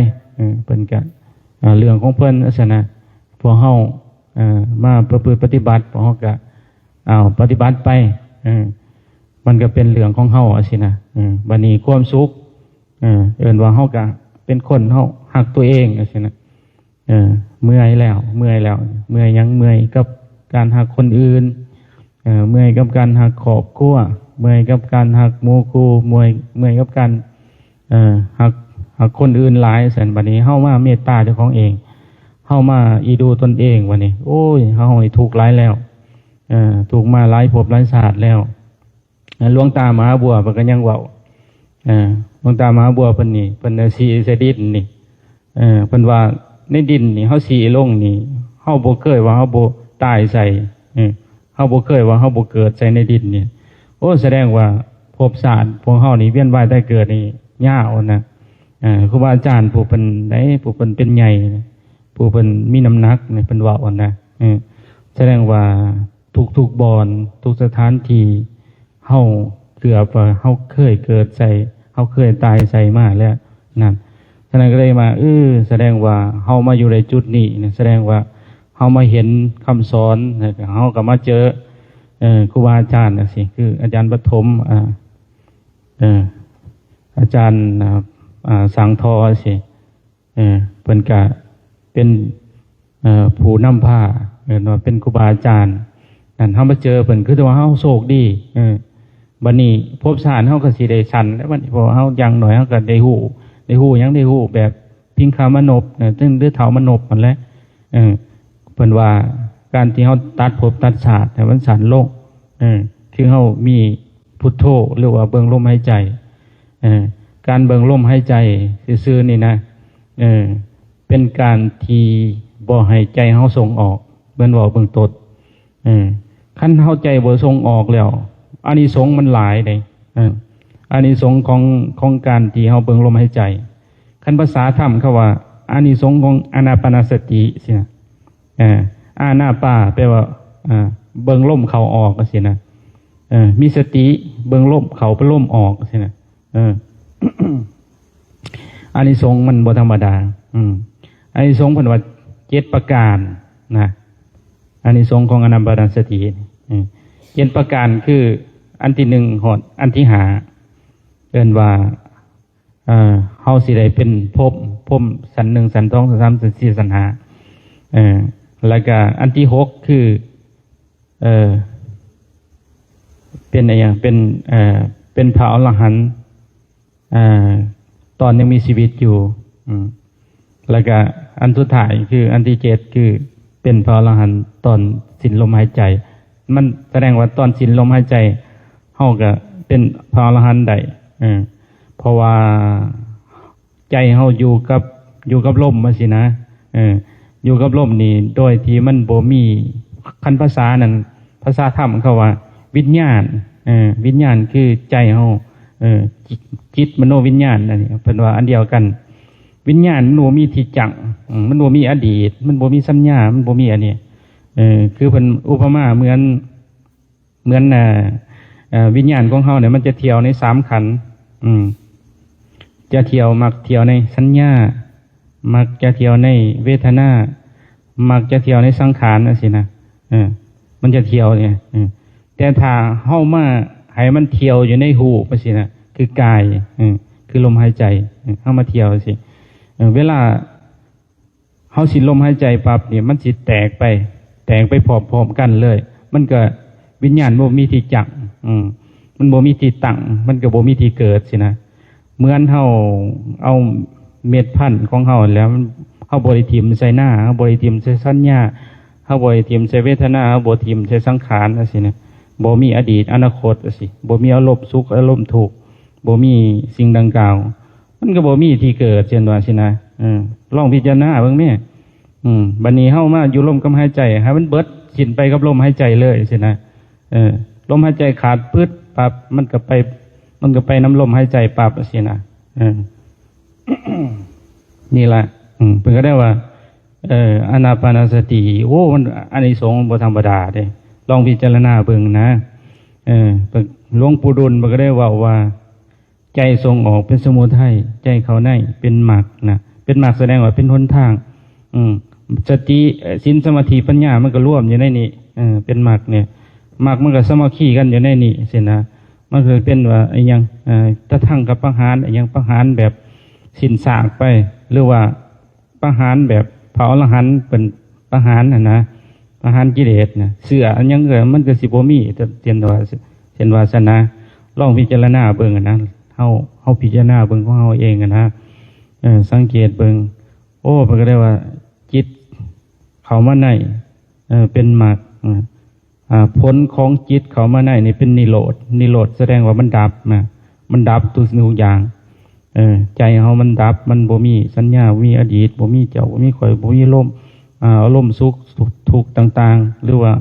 เพิ่นก็เรื่องของเพิ่นซะนะพวกเฮามาประพฤติปฏิบัติพวกเฮาก็ปฏิบัติไปมันก็เป็นเรื่องของเฮาสินะบัดนี้ความสุขเอิ้นว่าเฮาก็เป็นคนเฮาฮักตัวเองสินะเมื่อยแล้วเมื่อยยังเมื่อยกับการฮักคนอื่นเมื่อยกับการฮักครอบครัวเมื่อยกับการฮักหมู่คู่เมื่อยกับการฮักคนอื่นหลายแสนบัดนี้เฮามาเมตตาเจ้าของเองเฮามาอีดูตนเองวันนี้โอ้ยเฮาถูกหลายแล้วถูกมาหลายภพหลายชาติแล้วหลวงตามหาบัวเพิ่นก็ยังเว้าหลวงตามหาบัวเพิ่นนี่เพิ่นสีใส่ดินนี่เพิ่นว่าในดินนี่เฮาสีลงนี่เฮาบ่เคยว่าเฮาบ่ตายใส่เฮาบ่เคยว่าเฮาบ่เกิดใส่ในดินนี่โอ้แสดงว่าภพชาติพวกเฮานี่เวียนว่ายตายเกิดนี่ยาวนะครูบาอาจารย์ผู้เพิ่นผู้เพิ่นเป็นใหญ่ผู้เพิ่นมีน้ำหนักนี่เพิ่นเว้านะแสดงว่าทุกบ่อนทุกสถานที่เฮาเกือบว่าเฮาเคยเกิดใส่เฮาเคยตายใส่มาแล้วนั่นฉะนั้นก็เลยมาแสดงว่าเฮามาอยู่ในจุดนี้แสดงว่าเฮามาเห็นคำสอนเฮาก็มาเจอครูบาอาจารย์สิคืออาจารย์ปฐมอาจารย์สังทอสิเพิ่นก็เป็นผู้นำพาว่าเป็นครูบาอาจารย์นั่นเฮามาเจอเพิ่นคือว่าเฮาโชคดีบัดนี้ภพชาติเฮาก็สิได้ชันแล้วบัดนี้พอเฮาอย่างน้อยเฮาก็ได้ฮู้ยังได้ฮู้แบบพิงคามนพซึ่งหรือเถามนพนั่นแหละเพิ่นว่าการที่เฮาตัดภพตัดชาติให้มันสันโลกคือเฮามีพุทโธหรือว่าเบิ่งลมหายใจการเบิ่งลมหายใจซื่อๆนี่นะเป็นการที่บ่ให้ใจเฮาส่งออกเบิ่นว่าเบิ่งตดคันเฮาใจบ่ส่งออกแล้วอานิสงส์มันหลายเด้อานิสงส์ของการที่เฮาเบิ่งลมหายใจคันภาษาธรรมเขาว่าอานิสงส์ของอานาปานสติสินะ อานาปาแปลว่าเบิ่งลมเข้าออกก็สินะมีสติเบิ่งลมเข้าไปลมออกสินะอานิสงส์มันบ่ธรรมดาอานิสงส์เพิ่นว่า7ประการนะอานิสงส์ของอนาปานสติ7ประการคืออันที่1ฮอดอันที่5เอิ้นว่าเฮาสิได้เป็นภพสัน1สัน2สัน3สัน4สัน5แล้วก็อันที่6คือเป็นอะไรอย่างเป็นพระอรหันต์ตอนยังมีชีวิตอยู่แล้วก็อันสุดท้ายคืออันที่7คือเป็นพระอรหันต์ตอนสิ้นลมหายใจมันแสดงว่าตอนสิ้นลมหายใจเฮาก็เป็นพระอรหันต์ได้เพราะว่าใจเฮาอยู่กับลมมาสินะอยู่กับลมนี่โดยที่มันบ่มีคันภาษานั้นภาษาธรรมเขาว่าวิญญาณวิญญาณคือใจเฮาจิตมโนวิญญาณนั่นนี่เพิ่นว่าอันเดียวกันวิญญาณมันบ่มีที่จังมันบ่มีอดีตมันบ่มีสัญญามันบ่มีอันนี้คือเพิ่นอุปมาเหมือนวิญญาณของเฮาเนี่ยมันจะเที่ยวใน3ขันธ์จะเที่ยวมักเที่ยวในสัญญามักจะเที่ยวในเวทนามักจะเที่ยวในสังขารนั่นสินะมันจะเที่ยวเนี่ยแต่ถ้าเฮามาให้มันเที่ยวอยู่ในหูนั่นสินะคือกายคือลมหายใจเฮามาเที่ยวสิเวลาเฮาสิลมหายใจปั๊บเนี่ยมันสิแตกไปพร้อมๆกันเลยมันก็วิญญาณบ่มีที่จังมันบ่มีที่ตั้งมันก็บ่มีที่เกิดสินะเหมือนเฮาเอาเม็ดพันธุ์ของเฮาแล้วเฮาบ่ได้ทิ่มใส่หน้าเฮาบ่ได้ทิ่มใส่สัญญาเฮาบ่ได้ทิ่มใส่เวทนาเฮาบ่ทิ่มใส่สังขารจังซี่นะบ่มีอดีตอนาคตจังซี่บ่มีอารมณ์สุขอารมณ์ทุกข์บ่มีสิ่งดังกล่าวมันก็บ่มีที่เกิดเช่นว่าสินะลองพิจารณาเบิ่งแม่บัดนี้เฮามาอยู่ลมกับหายใจให้มันเบิดสิ้นไปกับลมหายใจเลยสินะลมหายใจขาดปึ๊ดปั๊บมันก็ไปน้ำลมหายใจปั๊บสินะนี่ล่ะเพิ่นก็ได้ว่าอานาปานสติโอ้มันอานิสงส์บ่ธรรมดาเด้ลองพิจารณาเบิ่งนะหลวงปู่ดุลเพิ่นก็ได้ว่าใจส่งออกเป็นสมุทัยใจเข้าในเป็นมรรคนะเป็นมรรคแสดงว่าเป็นหนทางสติศีลสมาธิปัญญามันก็ร่วมอยู่ในนี้เป็นมรรคเนี่ยมรรคมันก็สามัคคีกันอยู่ในนี้สินะมันคือเป็นว่าไอ้ยังตะทั่งกับประหารไอ้ยังประหารแบบสิ้นซากไปหรือว่าประหารแบบพระอรหันต์เป็นประหารนะประหารกิเลสนะเสื้ออันยังมันก็สิบ่มีแต่เช่นว่าซะนะลองพิจารณาเบิ่งนะเฮาพิจารณาเบิ่งของเฮาเองนะสังเกตเบิ่งโอ้มันก็ได้ว่าจิตเข้ามาในเป็นมรรคผลของจิตเข้ามาในนี่เป็นนิโรธแสดงว่ามันดับมันดับทุกสิ่งทุกอย่างใจเฮามันดับมันบ่มีสัญญาบ่มีอดีตบ่มีเจ้าบ่มีข่อยบ่มีอารมณ์สุขทุกข์ต่างๆหรือว่า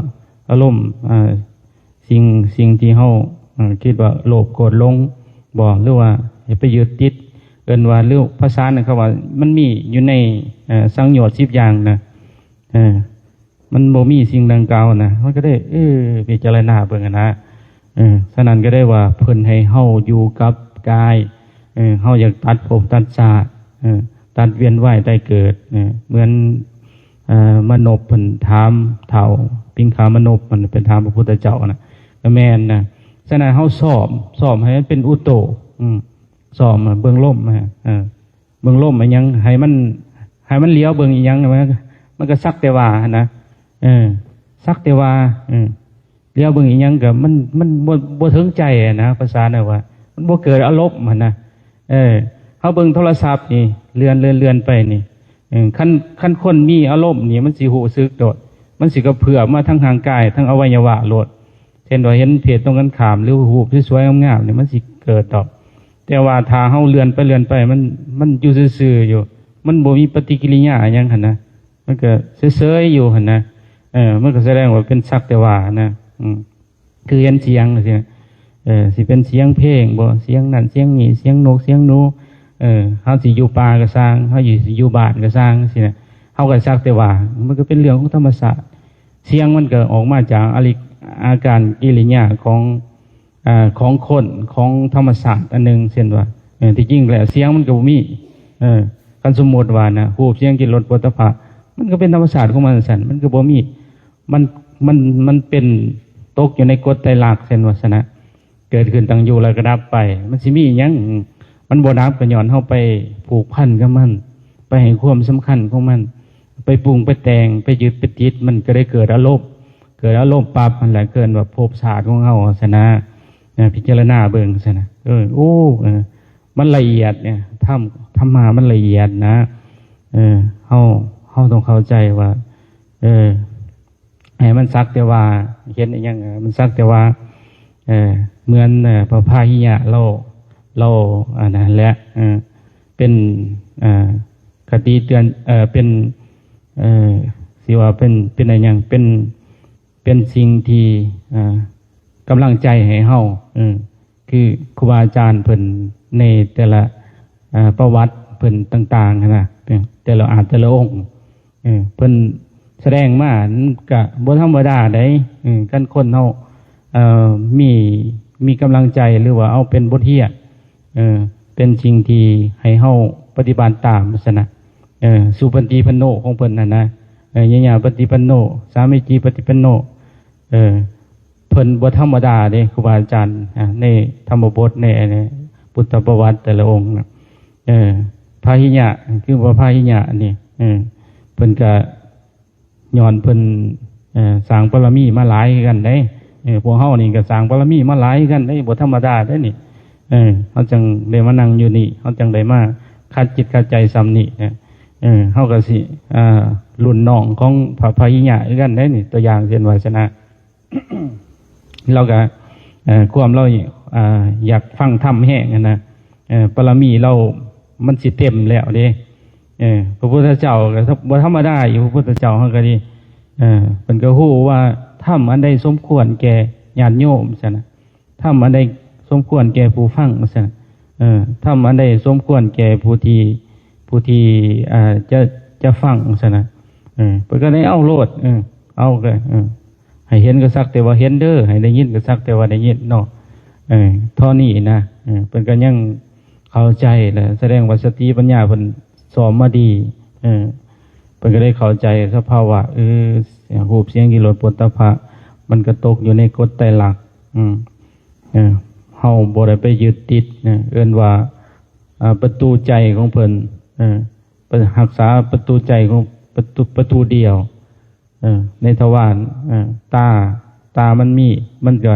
อารมณ์สิ่งที่เฮาคิดว่าโลภโกรธหลงบ่หรือว่าไปยึดติดเอิ้นว่าหรือภาษานั้นเขาว่ามันมีอยู่ในสังโยชน์10อย่างนะมันบ่มีสิ่งดังกล่าวนะมันก็ได้พิจารณาเบิ่งนะฉะนั้นก็ได้ว่าเพิ่นให้เฮาอยู่กับกายเฮาอยากตัดภพตัดชาติตัดเวียนว่ายตายเกิดเหมือนมนพเพิ่นถามเฒ่าปิงขามนพมันเป็นถามพระพุทธเจ้านะก็แม่นนะฉะนั้นเฮาซ้อมให้มันเป็นอุโตซ้อมเบิ่งลมเบิ่งลมมันยังให้มันเลี้ยวเบิ่งอีหยังมันก็สักแต่ว่านะสักแต่ว่าเลี้ยวเบิ่งอีหยังก็มันบ่ถึงใจนะภาษาน่ะว่ามันบ่เกิดอารมณ์มันนะเฮาเบิ่งโทรศัพท์นี่เลื่อนไปนี่คันคนมีอารมณ์นี่มันสิรู้สึกโดดมันสิกระเพื่อมมาทั้งทางกายทั้งอวัยวะโลดเช่นว่าเห็นเพศตรงกันข้ามหรือรูปสวยๆงามๆนี่มันสิเกิดดอกแต่ว่าถ้าเฮาเลื่อนไปมันอยู่ซื่อๆอยู่มันบ่มีปฏิกิริยาหยังหั่นนะมันก็เฉยๆอยู่หั่นนะมันก็แสดงว่าเป็นสักแต่ว่านะคือเห็นเสียงสิสิเป็นเสียงเพลงบ่เสียงนั่นเสียงนี้เสียงนกเสียงหนูเฮาสิอยู่ป่าก็สร้างเฮาสิอยู่บ้านก็สร้างสินะเฮาก็สักแต่ว่ามันก็เป็นเรื่องของธรรมชาติ เสียงมันก็ออกมาจากอาการกิริยาของคนของธรรมศาสตร์อันหนึ่งเช่นว่าที่จริงแล้วเสียงมันก็บ่มีกันสมมติว่านะรูปเสียงกลิ่นรสโผฏฐัพพะมันก็เป็นธรรมศาสตร์ของมันสั่นมันก็บ่มีมันเป็นตกอยู่ในกฎไตรลักษณ์เช่นว่านะเกิดขึ้นตั้งอยู่แล้วก็ดับไปมันสิมีหยังมันบ่ดับก็ย้อนเฮาไปผูกพันกับมันไปให้ความสำคัญของมันไปปรุงไปแต่งไปยึดไปติดมันก็ได้เกิดอารมณ์ปั๊บมันแหละเกินว่าภพชาติของเฮาซะนะพิจารณาเบิ่งซะนะมันละเอียดเนี่ยธรรมะมันละเอียดนะเฮาต้องเข้าใจว่าให้มันสักแต่ว่าเห็นอย่างมันสักแต่ว่าเหมือนพระพาหิยะเรานั่นแหละเป็นคติเตือนเป็นสิว่าเป็นอะไรอย่างเป็นสิ่งที่กำลังใจให้เฮาคือครูบาอาจารย์เพิ่นในแต่ละประวัติเพิ่นต่างๆนะแต่ละอาจแต่ละองค์เพิ่นแสดงมาก็บ่ธรรมดาได้กันคนเฮามีกำลังใจหรือว่าเอาเป็นบทเรียนเป็นสิ่งที่ให้เฮาปฏิบัติตามซะนะสุปฏิปันโนของเพิ่นนั่นนะญาปฏิปันโนสามิจีปฏิปันโนเพิ่นบ่ธรรมดาเด้ครูบาอาจารย์ในธรรมบทในพุทธประวัติแต่ละองค์นะพาหิยะคือว่าพาหิยะนี่เพิ่นก็ย้อนเพิ่นสร้างบารมีมาหลายกันได้พวกเฮานี่ก็สร้างบารมีมาหลายกันได้บ่ธรรมดาได้นี่เฮาจังได้มานั่งอยู่นี่เฮาจังได้มาคัดจิตคัดใจซ้ำนี่เฮาก็สิรุ่นน้องของพระพาหิยะคือกันได้นี่ตัวอย่างเช่นว่าชนะ เราก็ความเราอยากฟังธรรมแห้งนะบารมีเรามันสิเต็มแล้วเด้พระพุทธเจ้าก็บ่ธรรมดาอยู่พระพุทธเจ้าเฮาก็ดีเพิ่นก็ฮู้ว่าธรรมอันใดสมควรแก่ญาติโยมซั่นน่ะธรรมอันใดสมควรแก่ผู้ฟังซั่นน่ะธรรมอันใดสมควรแก่ผู้ที่จะฟังซั่นน่ะเพิ่นก็ได้เอาโลดเอาก็ให้เห็นก็สักแต่ว่าเห็นเด้อให้ได้ยินก็สักแต่ว่าได้ยินเนาะเท่านี้นะเพิ่นก็ยังเข้าใจแหละแสดงว่าสติปัญญาเพิ่นสอนมาดีเพิ่นก็ได้เข้าใจสภาวะรูปเสียงกลิ่นรสโผฏฐัพพะมันก็ตกอยู่ในกฎไตรลักษณ์เฮาบ่ได้ไปยึดติดเอิ้นว่าประตูใจของเพิ่นรักษาประตูใจของประตูเดียวในทวารตามันก็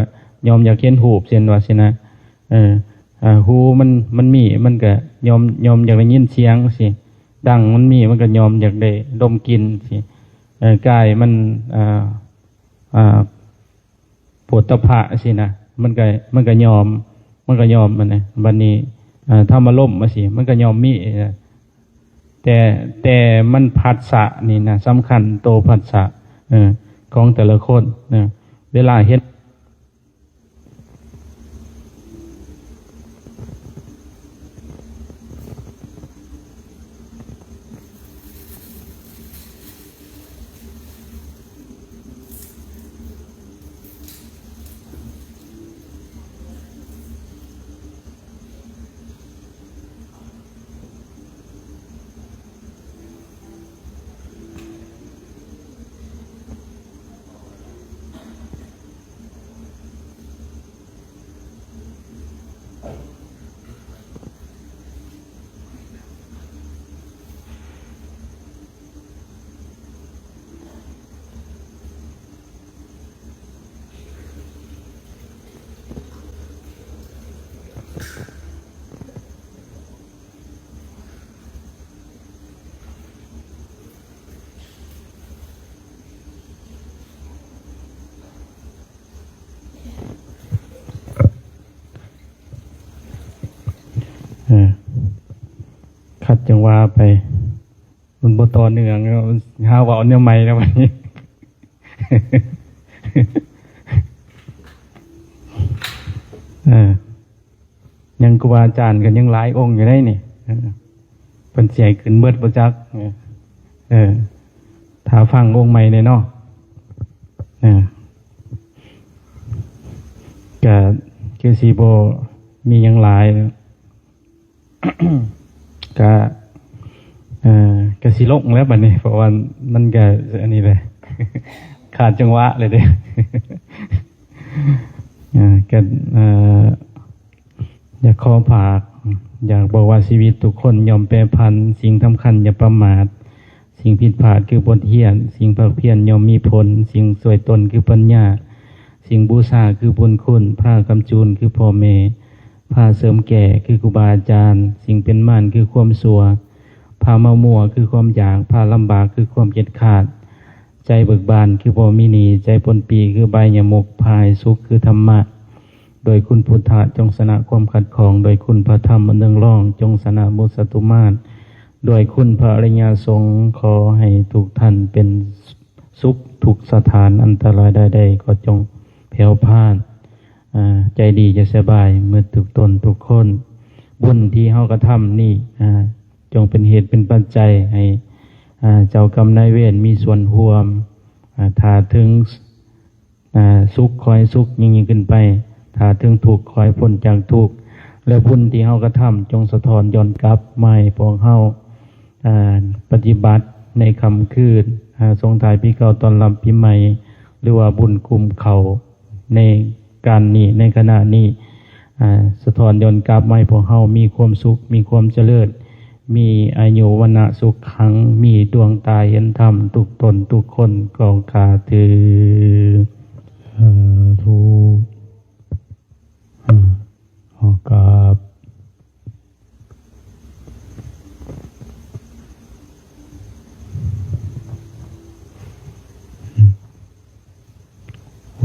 ยอมอยากเห็นรูปเช่นว่าสินะหูมันก็ยอมอยากได้ยินเสียงสิดังมันก็ยอมอยากได้ดมกลิ่นสิกายมันโผฏฐัพพะสินะมันก็ยอมมันนะบัดนี้ธรรมารมณ์สิมันก็ยอมมีแต่มันผัสสะนี่นะสำคัญโตผัสสะของแต่ละคนเวลาเฮ็ดขัดจังหวะไปมันบ่ต่อเนื่องหาว่าเอาเนี่ยใหม่แล้ววันนี้ ยังครูบาอาจารย์กันยังหลายองค์อยู่ได้นี่เป็นเสียขึ้นเบิดประจักถ้าฟังองค์ใหม่เลยเนาะ นะก็คือสีโบมีหยังหลายนะ ก็ก็สิลงแล้วบัดนี้เพราะว่ามันก็อันนี้เลย ขาดจังหวะเลยเด้ ก็อยากขอฝาก อยากบอกว่าชีวิตทุกคนย่อมแปรผันสิ่งสำคัญอย่าประมาทสิ่งผิดพลาดคือบทเรียนสิ่งภาคเพียรย่อมมีผลสิ่งสวยตนคือปัญญาสิ่งบูชาคือบุญคุณผ้ากำจูนคือพ่อแม่ผ้าเสริมแก่คือครูบาอาจารย์สิ่งเป็นม่านคือความสัวผ้าเมามัวคือความอยากผ้าลำบากคือความเจ็ดขาดใจเบิกบานคือบ่มีหนีใจปนปีคือใบหยมกภายสุขคือธรรมะโดยคุณพุทธะจงชนะความขัดข้องโดยคุณพระธรรมอันเนืองร่องจงชนะมุสตุมานโดยคุณพระอริยสงฆ์ขอให้ทุกท่านเป็นสุขทุกสถานอันตรายใดๆก็จงแผ่วพานใจดีจะสบายเมื่อทุกตนทุกคนบุญที่เฮากระทำนี่จงเป็นเหตุเป็นปัจจัยให้เจ้ากรรมนายเวรมีส่วนร่วมถ้าถึงสุขคอยสุขยิ่งขึ้นไปถ้าถึงทุกข์คอยพ้นจากทุกข์และบุญที่เฮากระทำจงสะท้อนย้อนกลับมาให้พวกเฮาปฏิบัติในค่ำคืนส่งท้ายปีเก่าต้อนรับปีใหม่หรือว่าบุญคุมเขาในการนี้ในขณะนี้สะท้อนย้อนกลับมาให้พวกเฮามีความสุขมีความเจริญมีอายุวนะสุขขังมีดวงตาเห็นธรรมทุกตนทุกคนกองกาถือทุกขอกราบ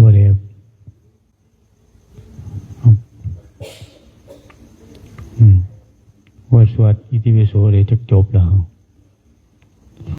ว่าเรียบว่าสวดอิติปิโสเลยจะจบแล้ว